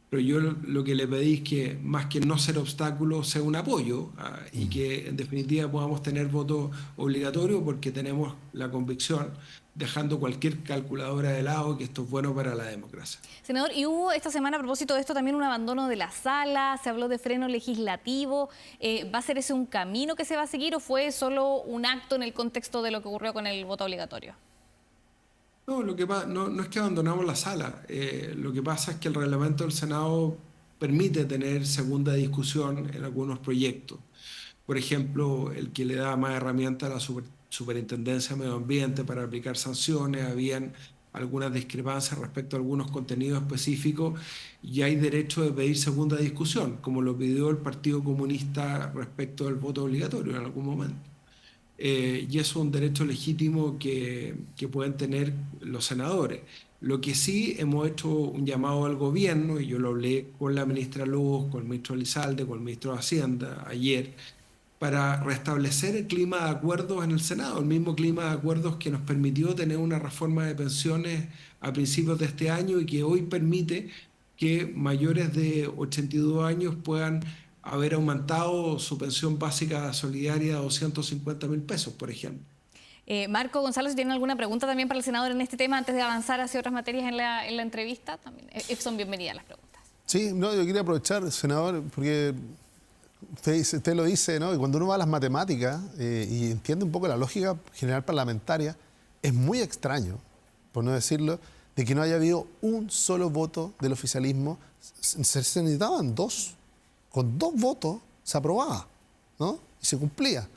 pero yo lo que le pedí es que más que no ser obstáculo sea un apoyo y que en definitiva podamos tener voto obligatorio porque tenemos la convicción, dejando cualquier calculadora de lado, que esto es bueno para la democracia. Senador, y hubo esta semana a propósito de esto también un abandono de la sala, se habló de freno legislativo. ¿Va a ser ese un camino que se va a seguir o fue solo un acto en el contexto de lo que ocurrió con el voto obligatorio? No, no es que abandonamos la sala. Lo que pasa es que el reglamento del Senado permite tener segunda discusión en algunos proyectos. Por ejemplo, el que le da más herramientas a la Superintendencia de Medio Ambiente para aplicar sanciones, habían algunas discrepancias respecto a algunos contenidos específicos y hay derecho de pedir segunda discusión, como lo pidió el Partido Comunista respecto del voto obligatorio en algún momento. Y eso es un derecho legítimo que pueden tener los senadores. Lo que sí hemos hecho un llamado al gobierno, y yo lo hablé con la ministra Lobos, con el ministro Elizalde, con el ministro de Hacienda ayer, para restablecer el clima de acuerdos en el Senado, el mismo clima de acuerdos que nos permitió tener una reforma de pensiones a principios de este año y que hoy permite que mayores de 82 años puedan haber aumentado su pensión básica solidaria a 250.000 pesos, por ejemplo. Marco Gonzalo, si tienen alguna pregunta también para el senador en este tema, antes de avanzar hacia otras materias en la entrevista, también son bienvenidas las preguntas. Sí, no, yo quería aprovechar, senador, porque usted lo dice, ¿no? Y cuando uno va a las matemáticas y entiende un poco la lógica general parlamentaria, es muy extraño, por no decirlo, de que no haya habido un solo voto del oficialismo. Se necesitaban 2. Con 2 votos se aprobaba, ¿no? Y se cumplía.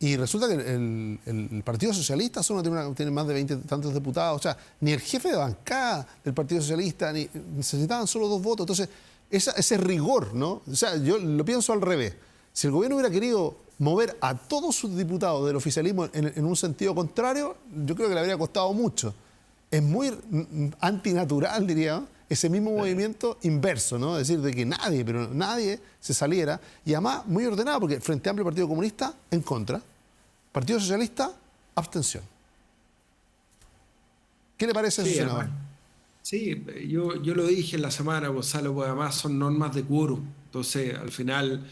Y resulta que el Partido Socialista solo tiene más de 20 tantos diputados. O sea, ni el jefe de bancada del Partido Socialista necesitaban solo 2 votos. Entonces, ese rigor, ¿no? O sea, yo lo pienso al revés. Si el gobierno hubiera querido mover a todos sus diputados del oficialismo en un sentido contrario, yo creo que le habría costado mucho. Es muy antinatural, diría, ese mismo movimiento inverso, ¿no? Es decir, de que nadie se saliera. Y además, muy ordenado, porque Frente Amplio y Partido Comunista, en contra. Partido Socialista, abstención. ¿Qué le parece eso, senador? Sí, yo lo dije en la semana, Gonzalo, pues además son normas de quórum. Entonces, al final,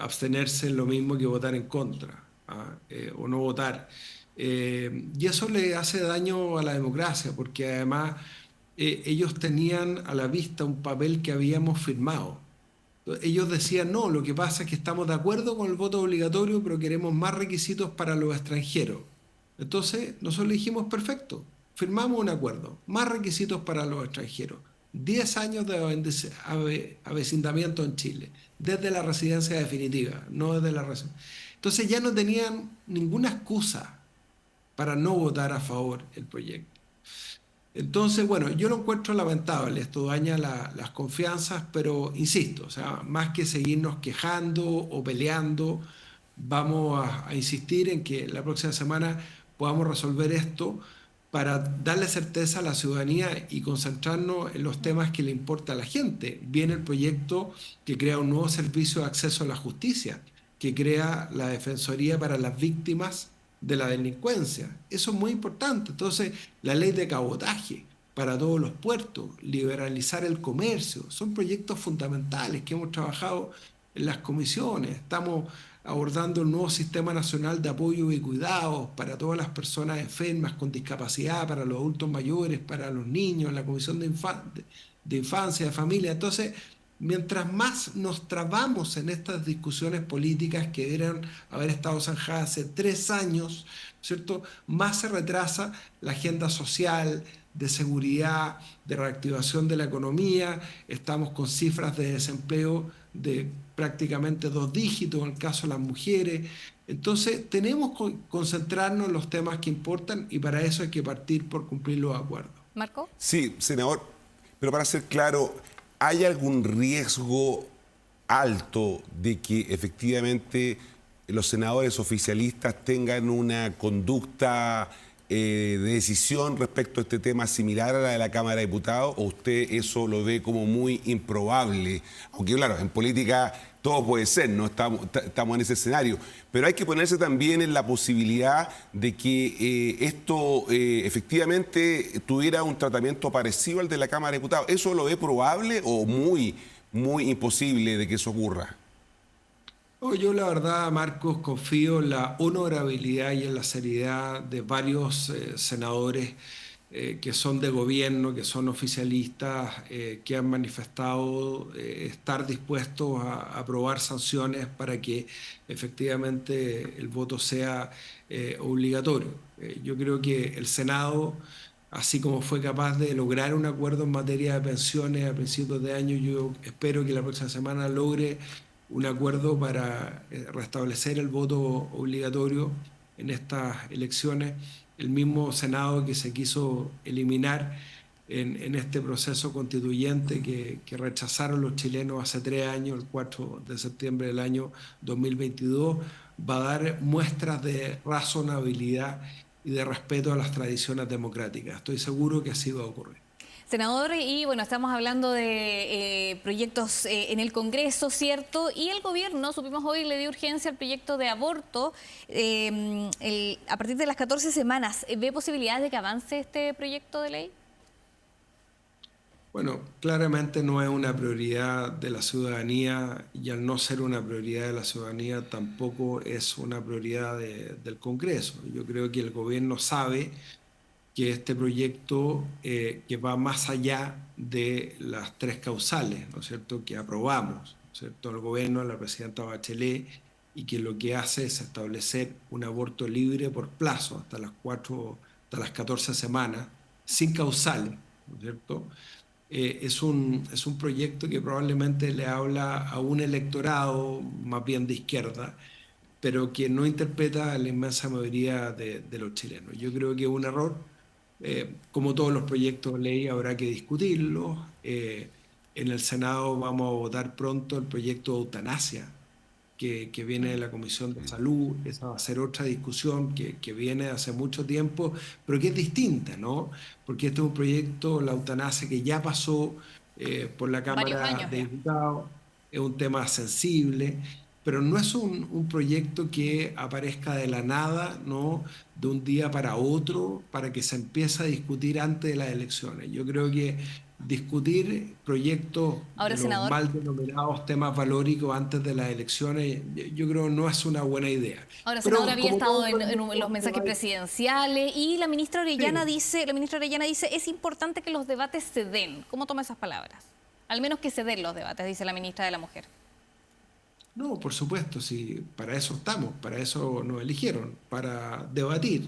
abstenerse es lo mismo que votar en contra, o no votar. Y eso le hace daño a la democracia, porque además ellos tenían a la vista un papel que habíamos firmado. Ellos decían, no, lo que pasa es que estamos de acuerdo con el voto obligatorio, pero queremos más requisitos para los extranjeros. Entonces, nosotros le dijimos, perfecto, firmamos un acuerdo, más requisitos para los extranjeros, 10 años de avecindamiento en Chile, desde la residencia definitiva, no desde la residencia. Entonces ya no tenían ninguna excusa para no votar a favor del proyecto. Entonces, bueno, yo lo encuentro lamentable, esto daña las confianzas, pero insisto, o sea, más que seguirnos quejando o peleando, vamos a insistir en que la próxima semana podamos resolver esto para darle certeza a la ciudadanía y concentrarnos en los temas que le importa a la gente. Viene el proyecto que crea un nuevo servicio de acceso a la justicia, que crea la Defensoría para las Víctimas de la Delincuencia. Eso es muy importante. Entonces, la ley de cabotaje para todos los puertos, liberalizar el comercio, son proyectos fundamentales que hemos trabajado en las comisiones. Estamos abordando el nuevo Sistema Nacional de Apoyo y Cuidados para todas las personas enfermas con discapacidad, para los adultos mayores, para los niños, la Comisión de Infancia, de Familia. Entonces, mientras más nos trabamos en estas discusiones políticas que deberían haber estado zanjadas hace 3 años, ¿cierto?, más se retrasa la agenda social, de seguridad, de reactivación de la economía. Estamos con cifras de desempleo de prácticamente 2 dígitos en el caso de las mujeres. Entonces, tenemos que concentrarnos en los temas que importan y para eso hay que partir por cumplir los acuerdos. ¿Marco? Sí, senador, pero para ser claro, ¿hay algún riesgo alto de que efectivamente los senadores oficialistas tengan una conducta de decisión respecto a este tema similar a la de la Cámara de Diputados, o usted eso lo ve como muy improbable? Aunque claro, en política todo puede ser, no estamos en ese escenario, pero hay que ponerse también en la posibilidad de que esto efectivamente tuviera un tratamiento parecido al de la Cámara de Diputados. ¿Eso lo ve probable o muy imposible de que eso ocurra? Yo la verdad, Marcos, confío en la honorabilidad y en la seriedad de varios senadores que son de gobierno, que son oficialistas, que han manifestado estar dispuestos a aprobar sanciones para que efectivamente el voto sea obligatorio. Yo creo que el Senado, así como fue capaz de lograr un acuerdo en materia de pensiones a principios de año, yo espero que la próxima semana logre un acuerdo para restablecer el voto obligatorio en estas elecciones. El mismo Senado que se quiso eliminar en este proceso constituyente que rechazaron los chilenos hace 3 años, el 4 de septiembre del año 2022, va a dar muestras de razonabilidad y de respeto a las tradiciones democráticas. Estoy seguro que así va a ocurrir. Senador, y bueno, estamos hablando de proyectos en el Congreso, ¿cierto? Y el gobierno, supimos hoy, le dio urgencia al proyecto de aborto a partir de las 14 semanas. ¿Ve posibilidades de que avance este proyecto de ley? Bueno, claramente no es una prioridad de la ciudadanía y al no ser una prioridad de la ciudadanía tampoco es una prioridad del Congreso. Yo creo que el gobierno sabe que este proyecto que va más allá de las 3 causales, ¿no es cierto?, que aprobamos, ¿no es cierto?, el gobierno, la presidenta Bachelet, y que lo que hace es establecer un aborto libre por plazo hasta las 14 semanas, sin causales, ¿no es cierto? Es un proyecto que probablemente le habla a un electorado más bien de izquierda, pero que no interpreta a la inmensa mayoría de los chilenos. Yo creo que es un error. Como todos los proyectos de ley, habrá que discutirlos. En el Senado vamos a votar pronto el proyecto de eutanasia que viene de la Comisión de Salud. Esa va a ser otra discusión que viene hace mucho tiempo, pero que es distinta, ¿no? Porque este es un proyecto, la eutanasia, que ya pasó por la Varios Cámara años de ya. Diputados, es un tema sensible, pero no es un proyecto que aparezca de la nada, ¿no? De un día para otro, para que se empiece a discutir antes de las elecciones. Yo creo que discutir proyectos Ahora, de los senador, mal denominados temas valóricos antes de las elecciones, yo creo no es una buena idea. Ahora, senador, Pero había como estado todo en los proyecto que mensajes va- presidenciales y la ministra Orellana Sí. dice, es importante que los debates se den. ¿Cómo toma esas palabras? Al menos que se den los debates, dice la ministra de la Mujer. No, por supuesto, sí, para eso estamos, para eso nos eligieron, para debatir.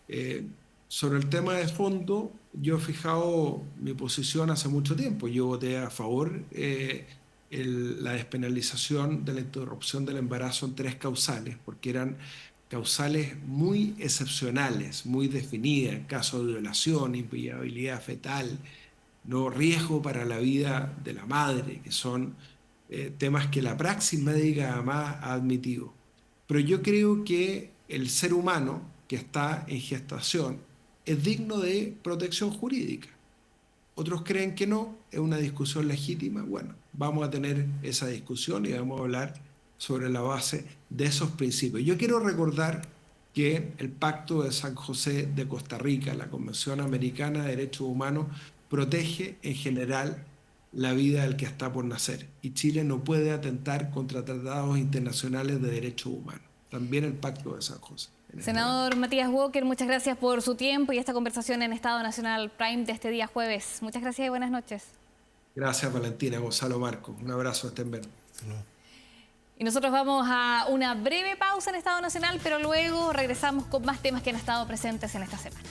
Eh, Sobre el tema de fondo, yo he fijado mi posición hace mucho tiempo. Yo voté a favor la despenalización de la interrupción del embarazo en 3 causales, porque eran causales muy excepcionales, muy definidas, en caso de violación, inviabilidad fetal, no riesgo para la vida de la madre, que son temas que la praxis médica además ha admitido. Pero yo creo que el ser humano que está en gestación es digno de protección jurídica. Otros creen que no, es una discusión legítima. Bueno, vamos a tener esa discusión y vamos a hablar sobre la base de esos principios. Yo quiero recordar que el Pacto de San José de Costa Rica, la Convención Americana de Derechos Humanos, protege en general la vida del que está por nacer. Y Chile no puede atentar contra tratados internacionales de derechos humanos. También el Pacto de San José. Senador Matías Walker, muchas gracias por su tiempo y esta conversación en Estado Nacional Prime de este día jueves. Muchas gracias y buenas noches. Gracias, Valentina, Gonzalo Marcos. Un abrazo, estén bien. Y nosotros vamos a una breve pausa en Estado Nacional, pero luego regresamos con más temas que han estado presentes en esta semana.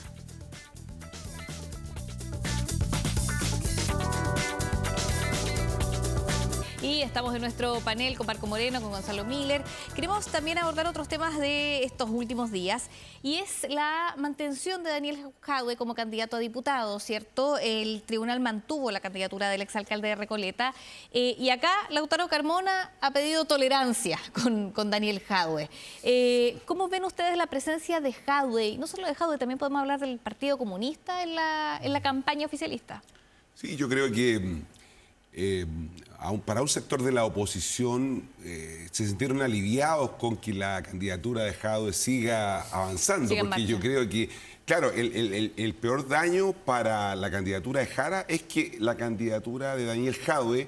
Y estamos en nuestro panel con Marco Moreno, con Gonzalo Miller. Queremos también abordar otros temas de estos últimos días y es la mantención de Daniel Jadwe como candidato a diputado, ¿cierto? El tribunal mantuvo la candidatura del exalcalde de Recoleta y acá Lautaro Carmona ha pedido tolerancia con Daniel Jadwe. ¿Cómo ven ustedes la presencia de Jadwe? Y no solo de Jadwe, también podemos hablar del Partido Comunista en la campaña oficialista. Sí, yo creo que para un sector de la oposición se sintieron aliviados con que la candidatura de Jadwe siga avanzando, Siga en porque marcha. yo creo que, claro, el peor daño para la candidatura de Jara es que la candidatura de Daniel Jadwe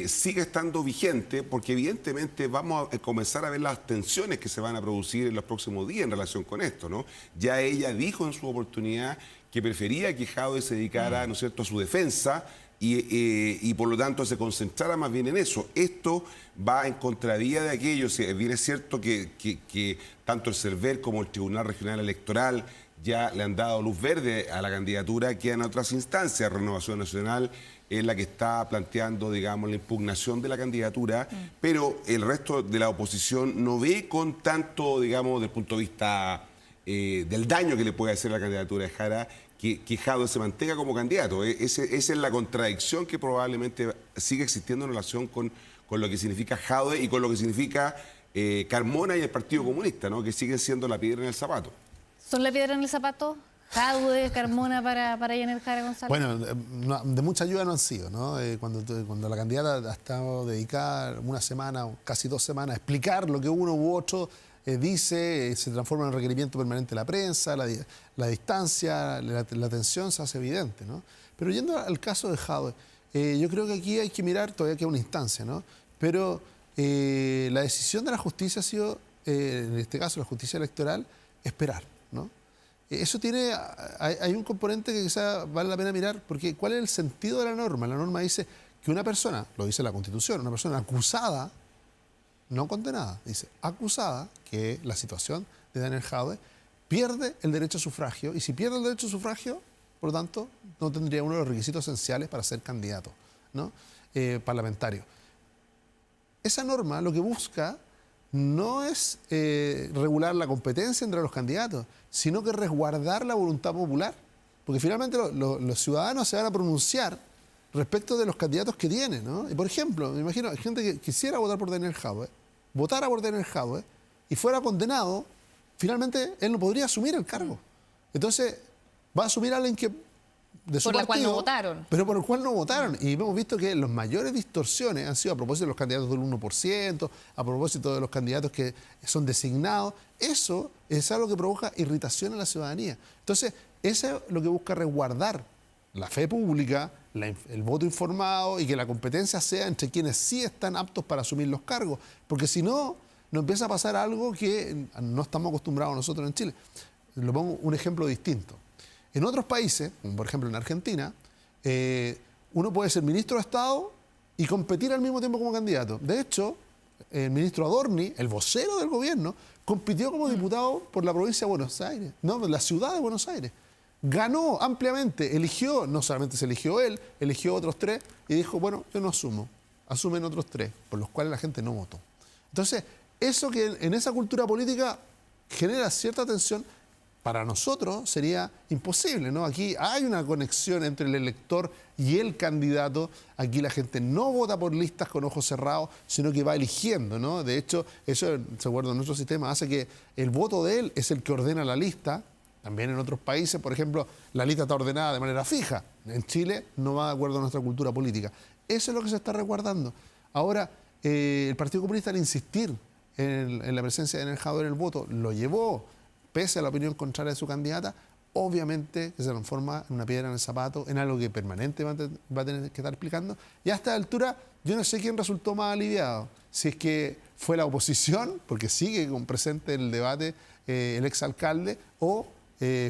siga estando vigente, porque evidentemente vamos a comenzar a ver las tensiones que se van a producir en los próximos días en relación con esto, ¿no? Ya ella dijo en su oportunidad que prefería que Jadwe se dedicara, ¿no es cierto?, a su defensa y por lo tanto se concentrara más bien en eso. Esto va en contravía de aquello. Si bien es cierto que tanto el CERVEL como el Tribunal Regional Electoral ya le han dado luz verde a la candidatura, quedan otras instancias. Renovación Nacional es la que está planteando, digamos, la impugnación de la candidatura, pero el resto de la oposición no ve con tanto, digamos, desde el punto de vista del daño que le puede hacer la candidatura de Jara, que Jadwe se mantenga como candidato. Esa es la contradicción que probablemente sigue existiendo en relación con lo que significa Jadwe y con lo que significa Carmona y el Partido Comunista, ¿no?, que siguen siendo la piedra en el zapato. ¿Son la piedra en el zapato? Jadwe, Carmona para llenar Jara González. Bueno, de mucha ayuda no han sido, ¿no? Cuando la candidata ha estado dedicada una semana o casi 2 semanas a explicar lo que uno u otro dice, se transforma en requerimiento permanente de la prensa, la distancia, la tensión se hace evidente, ¿no? Pero yendo al caso de Jadwe, yo creo que aquí hay que mirar, todavía queda una instancia, ¿no? Pero la decisión de la justicia ha sido, en este caso la justicia electoral, esperar, ¿no? Eso hay un componente que quizá vale la pena mirar, porque ¿cuál es el sentido de la norma? La norma dice que una persona, lo dice la Constitución, una persona acusada, no condenada, dice acusada, que la situación de Daniel Jadwe, pierde el derecho a sufragio, y si pierde el derecho a sufragio, por lo tanto, no tendría uno de los requisitos esenciales para ser candidato, ¿no?, parlamentario. Esa norma lo que busca no es regular la competencia entre los candidatos, sino que resguardar la voluntad popular. Porque finalmente los ciudadanos se van a pronunciar respecto de los candidatos que tienen, ¿no? Y por ejemplo, me imagino gente que quisiera votar por Daniel Jadwe, votara por Daniel Jadwe y fuera condenado, finalmente él no podría asumir el cargo. Entonces, va a asumir a alguien que de su por la cual no partido, votaron. pero por el cual no votaron. Y hemos visto que las mayores distorsiones han sido a propósito de los candidatos del 1%, a propósito de los candidatos que son designados. Eso es algo que provoca irritación en la ciudadanía. Entonces, eso es lo que busca resguardar la fe pública, el voto informado y que la competencia sea entre quienes sí están aptos para asumir los cargos. Porque si no, nos empieza a pasar algo que no estamos acostumbrados nosotros en Chile. Le pongo un ejemplo distinto. En otros países, como por ejemplo en Argentina, uno puede ser ministro de Estado y competir al mismo tiempo como candidato. De hecho, el ministro Adorni, el vocero del gobierno, compitió como diputado por la provincia de Buenos Aires, no, la ciudad de Buenos Aires. Ganó ampliamente, eligió, no solamente se eligió él, eligió otros 3 y dijo, bueno, yo no asumo, asumen otros 3, por los cuales la gente no votó. Entonces, eso que en esa cultura política genera cierta tensión, para nosotros sería imposible, ¿no? Aquí hay una conexión entre el elector y el candidato. Aquí la gente no vota por listas con ojos cerrados, sino que va eligiendo, ¿no? De hecho, eso, se acuerda, en nuestro sistema hace que el voto de él es el que ordena la lista. También en otros países, por ejemplo, la lista está ordenada de manera fija. En Chile no va de acuerdo a nuestra cultura política. Eso es lo que se está resguardando. Ahora, el Partido Comunista, al insistir en la presencia de Daniel Jadwe en el voto, lo llevó, pese a la opinión contraria de su candidata, obviamente que se transforma en una piedra en el zapato, en algo que permanente va a tener que estar explicando. Y a esta altura, yo no sé quién resultó más aliviado. Si es que fue la oposición, porque sigue presente en el debate el exalcalde, o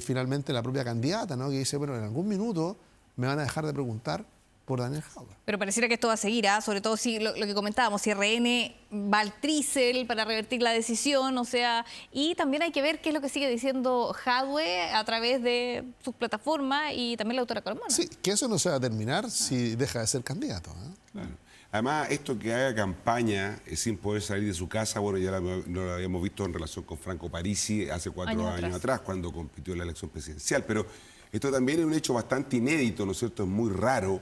finalmente la propia candidata, ¿no? Que dice, bueno, en algún minuto me van a dejar de preguntar por Daniel Jadwe. Pero pareciera que esto va a seguir, ¿ah? Sobre todo si lo que comentábamos, si RN va al trícel para revertir la decisión, o sea, y también hay que ver qué es lo que sigue diciendo Jadwe a través de sus plataformas y también la autora Carmona. Sí, que eso no se va a terminar si deja de ser candidato, ¿eh? Claro. Además, esto que haga campaña sin poder salir de su casa, bueno, ya lo habíamos visto en relación con Franco Parisi hace 4 años atrás, cuando compitió en la elección presidencial, pero esto también es un hecho bastante inédito, ¿no es cierto? Es muy raro.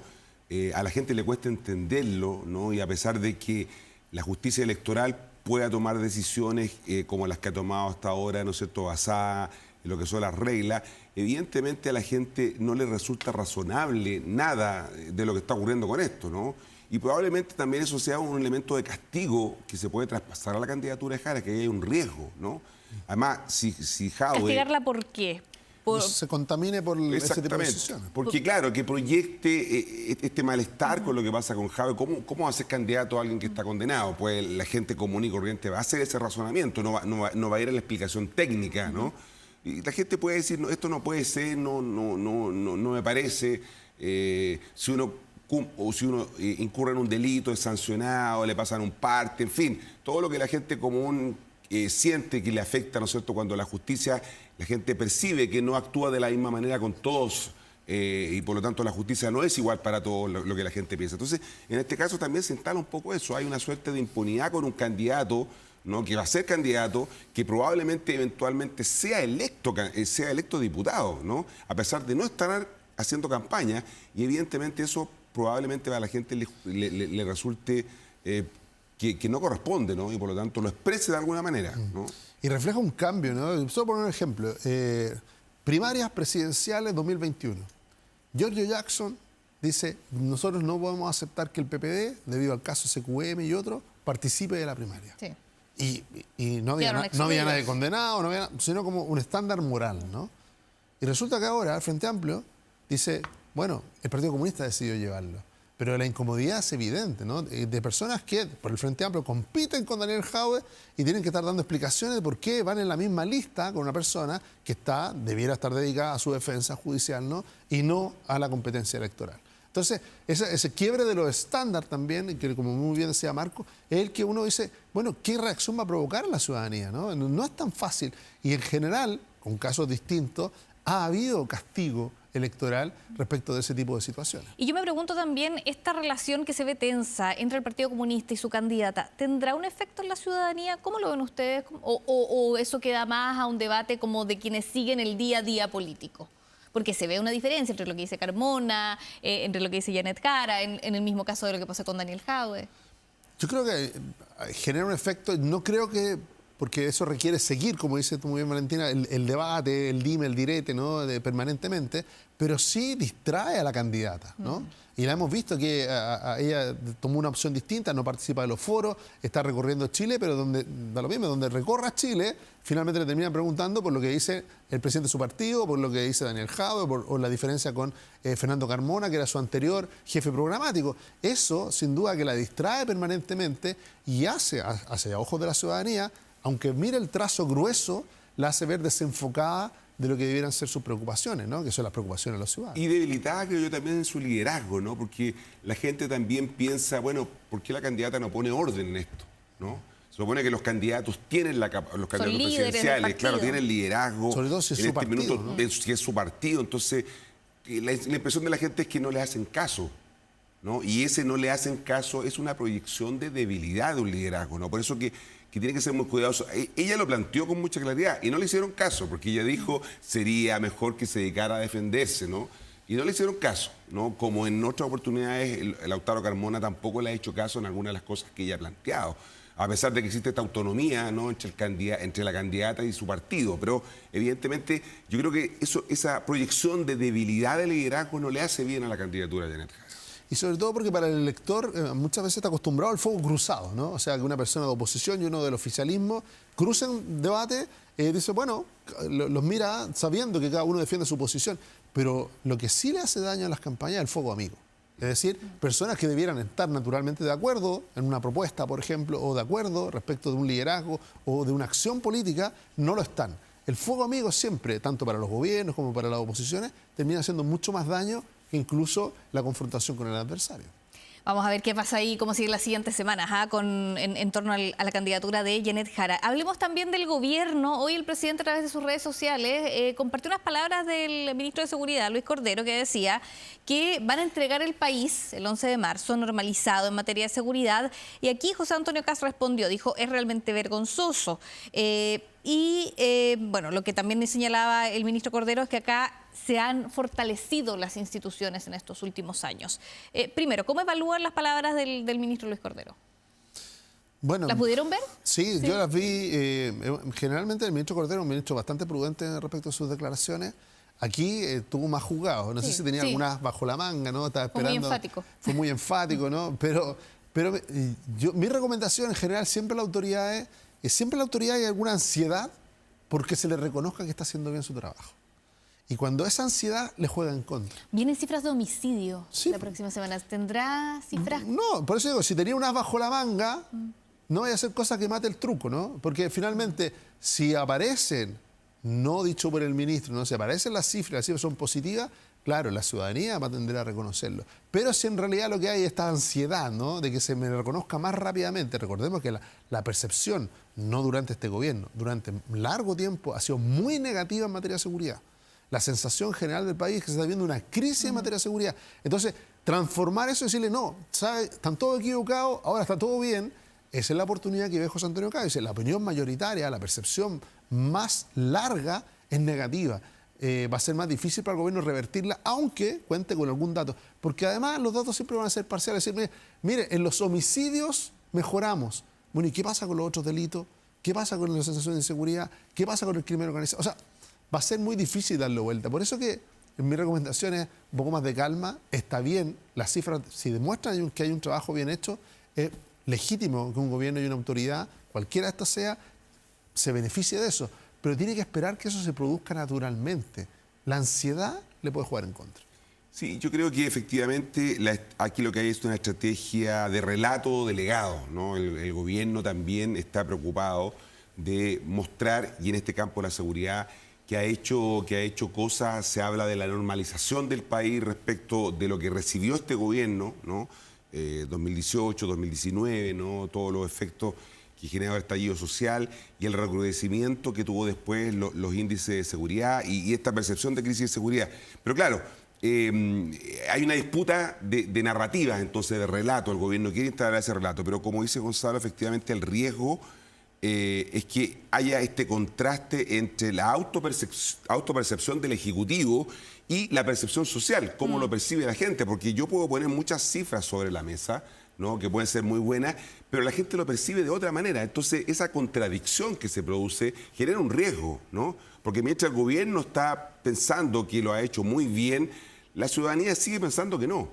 A la gente le cuesta entenderlo, ¿no? Y a pesar de que la justicia electoral pueda tomar decisiones como las que ha tomado hasta ahora, ¿no es cierto?, basadas en lo que son las reglas, evidentemente a la gente no le resulta razonable nada de lo que está ocurriendo con esto, ¿no? Y probablemente también eso sea un elemento de castigo que se puede traspasar a la candidatura de Jara, que hay un riesgo, ¿no? Además, si Jadwe... ¿Castigarla por qué? Se contamine por ese tipo de decisiones. Porque claro, que proyecte este malestar con lo que pasa con Jadwe. ¿Cómo va a ser candidato a alguien que está condenado? Pues la gente común y corriente va a hacer ese razonamiento, no va a ir a la explicación técnica, ¿no? Y la gente puede decir, no, esto no puede ser, no me parece. Si uno incurre en un delito, es sancionado, le pasan un parte, en fin, todo lo que la gente común siente que le afecta, ¿no es cierto?, cuando la justicia, la gente percibe que no actúa de la misma manera con todos y por lo tanto la justicia no es igual para todos lo que la gente piensa. Entonces, en este caso también se instala un poco eso, hay una suerte de impunidad con un candidato, ¿no?, que va a ser candidato, que probablemente eventualmente sea electo diputado, ¿no?, a pesar de no estar haciendo campaña, y evidentemente eso probablemente a la gente le resulte que no corresponde, ¿no?, y por lo tanto lo exprese de alguna manera, ¿no? Y refleja un cambio, ¿no? Solo por un ejemplo, primarias presidenciales 2021. Giorgio Jackson dice, nosotros no podemos aceptar que el PPD, debido al caso SQM y otros, participe de la primaria. Sí. Y no había nadie condenado, sino como un estándar moral, ¿no? Y resulta que ahora el Frente Amplio dice, bueno, el Partido Comunista decidió llevarlo, pero la incomodidad es evidente, ¿no? De personas que por el Frente Amplio compiten con Daniel Jadwe y tienen que estar dando explicaciones de por qué van en la misma lista con una persona que debiera estar dedicada a su defensa judicial, ¿no?, y no a la competencia electoral. Entonces, ese quiebre de los estándares también, que como muy bien decía Marco, es el que uno dice, bueno, ¿qué reacción va a provocar en la ciudadanía, ¿no? No es tan fácil. Y en general, con casos distintos, ha habido castigo electoral respecto de ese tipo de situaciones. Y yo me pregunto también, esta relación que se ve tensa entre el Partido Comunista y su candidata, ¿tendrá un efecto en la ciudadanía? ¿Cómo lo ven ustedes? ¿O eso queda más a un debate como de quienes siguen el día a día político? Porque se ve una diferencia entre lo que dice Carmona, entre lo que dice Janet Jara, en el mismo caso de lo que pasó con Daniel Jadwe. Yo creo que genera un efecto, no creo que, porque eso requiere seguir, como dice tú muy bien, Valentina, el debate, el dime, el direte, ¿no? Permanentemente, pero sí distrae a la candidata, ¿no? Y la hemos visto que ella tomó una opción distinta, no participa de los foros, está recorriendo Chile, pero donde da lo mismo, donde recorra Chile, finalmente le terminan preguntando por lo que dice el presidente de su partido, por lo que dice Daniel Jadwe, o la diferencia con Fernando Carmona, que era su anterior jefe programático. Eso, sin duda, que la distrae permanentemente y hace, hacia ojos de la ciudadanía, aunque mire el trazo grueso, la hace ver desenfocada de lo que debieran ser sus preocupaciones, ¿no? Que son las preocupaciones de los ciudadanos. Y debilitada, creo yo, también en su liderazgo, ¿no? Porque la gente también piensa, bueno, ¿por qué la candidata no pone orden en esto? ¿No? Se supone que los candidatos tienen los candidatos presidenciales, claro, tienen liderazgo. Sobre todo si es en su este partido, minuto, ¿no? si es su partido. Entonces, la impresión de la gente es que no le hacen caso, ¿no? Y ese no le hacen caso es una proyección de debilidad de un liderazgo, ¿no? Por eso que tiene que ser muy cuidadoso. Ella lo planteó con mucha claridad y no le hicieron caso, porque ella dijo sería mejor que se dedicara a defenderse, ¿no? Y no le hicieron caso, ¿no? Como en otras oportunidades, el Lautaro Carmona tampoco le ha hecho caso en algunas de las cosas que ella ha planteado, a pesar de que existe esta autonomía, ¿no? entre la candidata y su partido. Pero evidentemente yo creo que esa proyección de debilidad de liderazgo no le hace bien a la candidatura de Janet Jara. Y sobre todo porque para el elector muchas veces está acostumbrado al fuego cruzado, ¿no? O sea, que una persona de oposición y uno del oficialismo crucen debate, dice, bueno, los mira sabiendo que cada uno defiende su posición, pero lo que sí le hace daño a las campañas es el fuego amigo. Es decir, personas que debieran estar naturalmente de acuerdo en una propuesta, por ejemplo, o de acuerdo respecto de un liderazgo o de una acción política, no lo están. El fuego amigo siempre, tanto para los gobiernos como para las oposiciones, termina haciendo mucho más daño que incluso la confrontación con el adversario. Vamos a ver qué pasa ahí, cómo sigue las siguientes semanas en torno a la candidatura de Janet Jara. Hablemos también del gobierno. Hoy el presidente, a través de sus redes sociales, compartió unas palabras del ministro de Seguridad, Luis Cordero, que decía que van a entregar el país el 11 de marzo normalizado en materia de seguridad. Y aquí José Antonio Kast respondió, dijo, es realmente vergonzoso. Bueno, lo que también señalaba el ministro Cordero es que acá se han fortalecido las instituciones en estos últimos años. Primero, ¿cómo evalúan las palabras del ministro Luis Cordero? Bueno, ¿Las pudieron ver? Sí, yo las vi. Generalmente el ministro Cordero es un ministro bastante prudente respecto a sus declaraciones. Aquí tuvo más jugado. No sé si tenía algunas bajo la manga, ¿no? Estaba esperando. Fue muy enfático. Fue muy enfático, ¿no? Pero mi recomendación en general siempre a la autoridad es siempre a la autoridad hay alguna ansiedad porque se le reconozca que está haciendo bien su trabajo. Y cuando esa ansiedad le juega en contra. Vienen cifras de homicidio la próxima semana. ¿Tendrá cifras? No, por eso digo, si tenía unas bajo la manga, no vaya a hacer cosa que mate el truco, ¿no? Porque finalmente, si aparecen, no dicho por el ministro, ¿no? Si aparecen las cifras son positivas, claro, la ciudadanía va a tender a reconocerlo. Pero si en realidad lo que hay es esta ansiedad, ¿no? De que se me reconozca más rápidamente. Recordemos que la percepción, no durante este gobierno, durante largo tiempo, ha sido muy negativa en materia de seguridad. La sensación general del país es que se está viendo una crisis en materia de seguridad. Entonces, transformar eso y decirle, no, ¿sabe? Están todos equivocados, ahora está todo bien. Esa es la oportunidad que ve José Antonio Kast. Dice, la opinión mayoritaria, la percepción más larga es negativa. Va a ser más difícil para el gobierno revertirla, aunque cuente con algún dato. Porque además los datos siempre van a ser parciales. Es decir, mire, en los homicidios mejoramos. Bueno, ¿y qué pasa con los otros delitos? ¿Qué pasa con la sensación de inseguridad? ¿Qué pasa con el crimen organizado? O sea, va a ser muy difícil darle vuelta. Por eso que mi recomendación es un poco más de calma. Está bien, las cifras, si demuestran que hay un trabajo bien hecho, es legítimo que un gobierno y una autoridad, cualquiera de estas sea, se beneficie de eso. Pero tiene que esperar que eso se produzca naturalmente. La ansiedad le puede jugar en contra. Sí, yo creo que efectivamente aquí lo que hay es una estrategia de relato delegado, ¿no? El gobierno también está preocupado de mostrar, y en este campo la seguridad, que ha hecho cosas. Se habla de la normalización del país respecto de lo que recibió este gobierno, ¿no? 2018, 2019, ¿no? Todos los efectos que generó el estallido social y el recrudecimiento que tuvo después los índices de seguridad y esta percepción de crisis de seguridad. Pero claro, hay una disputa de narrativas, entonces de relato. El gobierno quiere instalar ese relato, pero como dice Gonzalo, efectivamente el riesgo es que haya este contraste entre la autopercepción del Ejecutivo y la percepción social, cómo lo percibe la gente, porque yo puedo poner muchas cifras sobre la mesa, ¿no?, que pueden ser muy buenas, pero la gente lo percibe de otra manera. Entonces, esa contradicción que se produce genera un riesgo, ¿no? Porque mientras el gobierno está pensando que lo ha hecho muy bien, la ciudadanía sigue pensando que no,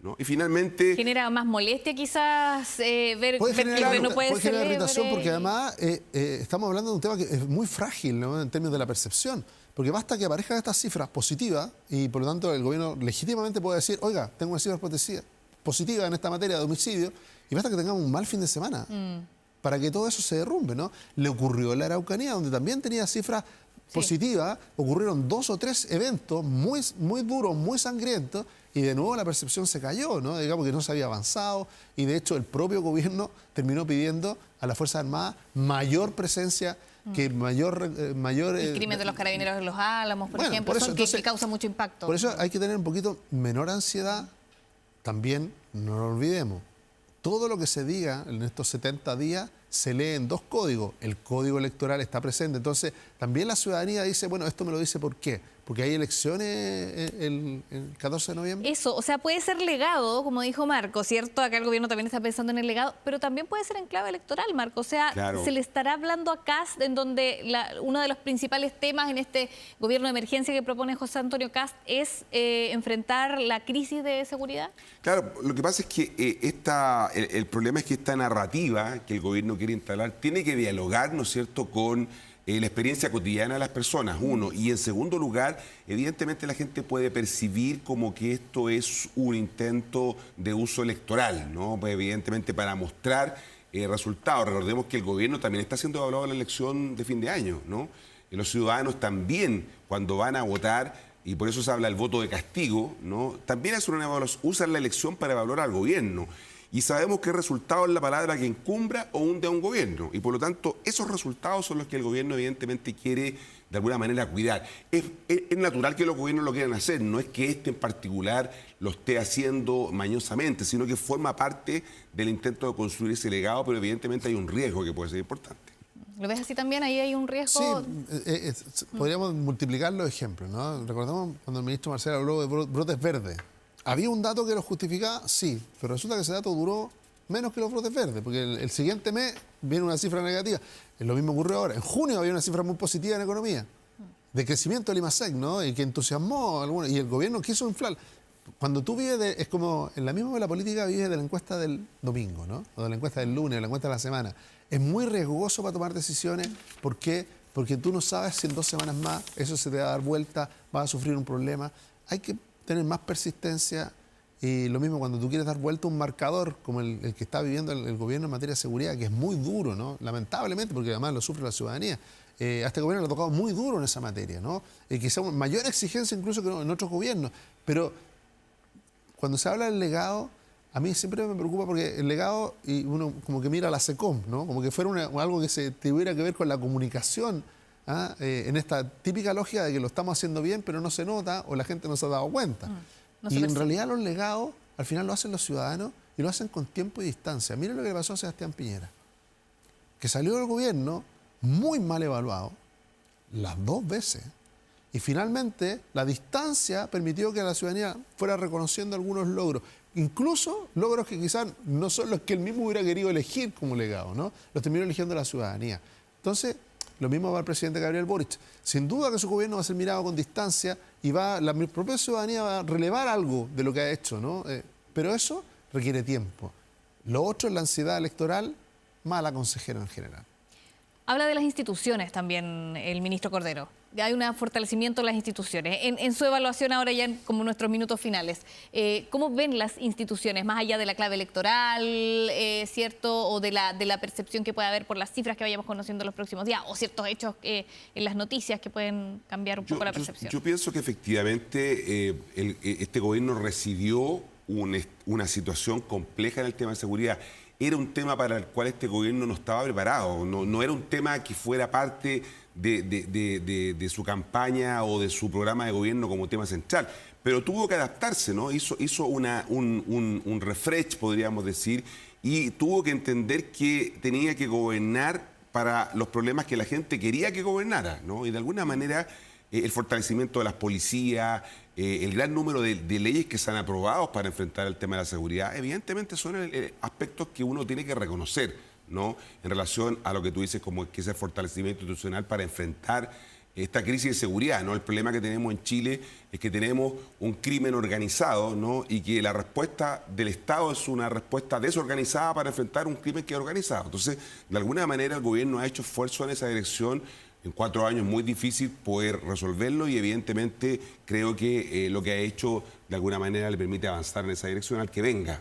¿no? Y finalmente... Genera más molestia quizás ver que el gobierno puede generar irritación, porque además estamos hablando de un tema que es muy frágil, ¿no?, en términos de la percepción. Porque basta que aparezcan estas cifras positivas y por lo tanto el gobierno legítimamente puede decir, oiga, tengo una cifra positiva en esta materia de homicidio, y basta que tengamos un mal fin de semana para que todo eso se derrumbe, ¿no? Le ocurrió en la Araucanía, donde también tenía cifras positivas, ocurrieron 2 o 3 eventos muy, muy duros, muy sangrientos, y de nuevo la percepción se cayó, ¿no? Digamos que no se había avanzado, y de hecho el propio gobierno terminó pidiendo a las Fuerzas Armadas mayor presencia, que mayor el crimen de los carabineros en Los Álamos, por ejemplo, por eso, entonces, que causa mucho impacto. Por eso hay que tener un poquito menor ansiedad. También, no lo olvidemos, todo lo que se diga en estos 70 días se lee en 2 códigos. El código electoral está presente. Entonces, también la ciudadanía dice, bueno, esto me lo dice ¿por qué? Porque hay elecciones el 14 de noviembre. Eso, o sea, puede ser legado, como dijo Marco, ¿cierto? Acá el gobierno también está pensando en el legado, pero también puede ser en clave electoral, Marco. O sea, claro, se le estará hablando a Kast, en donde uno de los principales temas en este gobierno de emergencia que propone José Antonio Kast es enfrentar la crisis de seguridad. Claro, lo que pasa es que el problema es que esta narrativa que el gobierno quiere instalar tiene que dialogar, ¿no es cierto?, con la experiencia cotidiana de las personas, uno. Y en segundo lugar, evidentemente la gente puede percibir como que esto es un intento de uso electoral, ¿no? Pues evidentemente para mostrar resultados. Recordemos que el gobierno también está siendo evaluado en la elección de fin de año, ¿no? Y los ciudadanos también, cuando van a votar, y por eso se habla del voto de castigo, ¿no?, también usan la elección para evaluar al gobierno. Y sabemos que resultado es la palabra que encumbra o hunde a un gobierno. Y por lo tanto, esos resultados son los que el gobierno evidentemente quiere de alguna manera cuidar. Es natural que los gobiernos lo quieran hacer, no es que este en particular lo esté haciendo mañosamente, sino que forma parte del intento de construir ese legado, pero evidentemente hay un riesgo que puede ser importante. ¿Lo ves así también? Ahí hay un riesgo. Sí, podríamos multiplicar los ejemplos, ¿no? Recordemos cuando el ministro Marcel habló de brotes verdes. ¿Había un dato que lo justificaba? Sí, pero resulta que ese dato duró menos que los brotes verdes, porque el siguiente mes viene una cifra negativa. Lo mismo ocurrió ahora. En junio había una cifra muy positiva en economía, de crecimiento del IMASEC, ¿no?, y que entusiasmó a algunos, y el gobierno quiso inflar. Cuando tú vives, es como en la misma de la política, vives de la encuesta del domingo, ¿no?, o de la encuesta del lunes, o la encuesta de la semana. Es muy riesgoso para tomar decisiones. ¿Por qué? Porque tú no sabes si en 2 semanas más eso se te va a dar vuelta, vas a sufrir un problema. Hay que tener más persistencia, y lo mismo cuando tú quieres dar vuelta a un marcador como el que está viviendo el gobierno en materia de seguridad, que es muy duro, ¿no?, lamentablemente, porque además lo sufre la ciudadanía. A este gobierno le ha tocado muy duro en esa materia, ¿no? Quizá una mayor exigencia incluso que en otros gobiernos. Pero cuando se habla del legado, a mí siempre me preocupa porque el legado, y uno como que mira a la SECOM, ¿no?, como que fuera algo que se tuviera que ver con la comunicación, en esta típica lógica de que lo estamos haciendo bien, pero no se nota o la gente no se ha dado cuenta. Y en realidad los legados al final lo hacen los ciudadanos y lo hacen con tiempo y distancia. Miren lo que le pasó a Sebastián Piñera, que salió del gobierno muy mal evaluado las 2 veces, y finalmente la distancia permitió que la ciudadanía fuera reconociendo algunos logros, incluso logros que quizás no son los que él mismo hubiera querido elegir como legado, ¿no? Los terminó eligiendo la ciudadanía. Entonces, lo mismo va el presidente Gabriel Boric. Sin duda que su gobierno va a ser mirado con distancia y la propia ciudadanía va a relevar algo de lo que ha hecho, ¿no? Pero eso requiere tiempo. Lo otro es la ansiedad electoral, más a la consejera en general. Habla de las instituciones también el ministro Cordero. Hay un fortalecimiento de las instituciones. En su evaluación ahora ya como nuestros minutos finales, ¿cómo ven las instituciones más allá de la clave electoral, cierto, o de la percepción que puede haber por las cifras que vayamos conociendo en los próximos días, o ciertos hechos en las noticias que pueden cambiar un poco la percepción? Yo pienso que efectivamente este gobierno recibió una situación compleja en el tema de seguridad. era un tema para el cual este gobierno no estaba preparado, no era un tema que fuera parte de su campaña o de su programa de gobierno como tema central, pero tuvo que adaptarse, ¿no? Hizo un refresh, podríamos decir, y tuvo que entender que tenía que gobernar para los problemas que la gente quería que gobernara, ¿no? Y de alguna manera el fortalecimiento de las policías, el gran número de leyes que se han aprobado para enfrentar el tema de la seguridad, evidentemente son aspectos que uno tiene que reconocer, ¿no? En relación a lo que tú dices como que ese fortalecimiento institucional para enfrentar esta crisis de seguridad, ¿no? El problema que tenemos en Chile es que tenemos un crimen organizado, ¿no? Y que la respuesta del Estado es una respuesta desorganizada para enfrentar un crimen que es organizado. Entonces, de alguna manera el gobierno ha hecho esfuerzo en esa dirección. En 4 años es muy difícil poder resolverlo y evidentemente creo que lo que ha hecho de alguna manera le permite avanzar en esa dirección al que venga.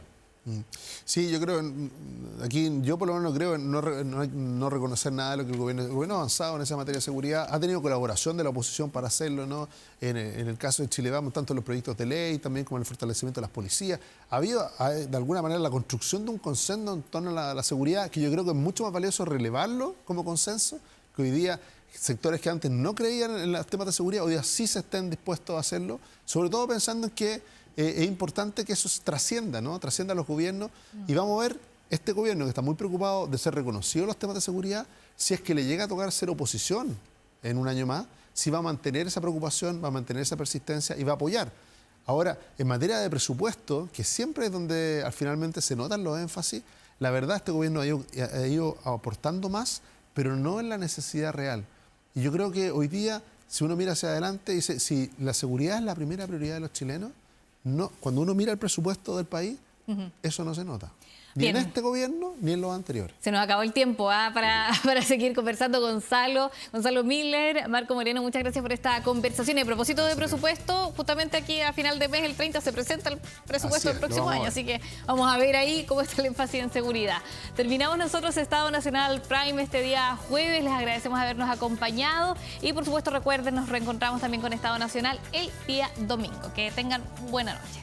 Sí, yo creo, aquí yo por lo menos creo no reconocer nada de lo que el gobierno ha avanzado en esa materia de seguridad, ha tenido colaboración de la oposición para hacerlo, ¿no? En el caso de Chile Vamos, tanto en los proyectos de ley, también como en el fortalecimiento de las policías, ha habido de alguna manera la construcción de un consenso en torno a la seguridad, que yo creo que es mucho más valioso relevarlo como consenso, que hoy día sectores que antes no creían en los temas de seguridad, hoy día sí se estén dispuestos a hacerlo, sobre todo pensando en que es importante que eso trascienda, ¿no? Trascienda a los gobiernos y vamos a ver este gobierno que está muy preocupado de ser reconocido en los temas de seguridad, si es que le llega a tocar ser oposición en un año más, si va a mantener esa preocupación, va a mantener esa persistencia y va a apoyar. Ahora, en materia de presupuesto, que siempre es donde finalmente se notan los énfasis, la verdad este gobierno ha ido aportando más, pero no en la necesidad real. Y yo creo que hoy día, si uno mira hacia adelante, dice, si la seguridad es la primera prioridad de los chilenos, no, cuando uno mira el presupuesto del país, eso no se nota. Ni Bien. en este gobierno, ni en los anteriores. Se nos acabó el tiempo para seguir conversando. Gonzalo Miller, Marco Moreno, muchas gracias por esta conversación. Y a propósito de presupuesto, justamente aquí a final de mes, el 30, se presenta el presupuesto del próximo año. Así que vamos a ver ahí cómo está el énfasis en seguridad. Terminamos nosotros Estado Nacional Prime este día jueves. Les agradecemos habernos acompañado. Y por supuesto, recuerden, nos reencontramos también con Estado Nacional el día domingo. Que tengan buena noche.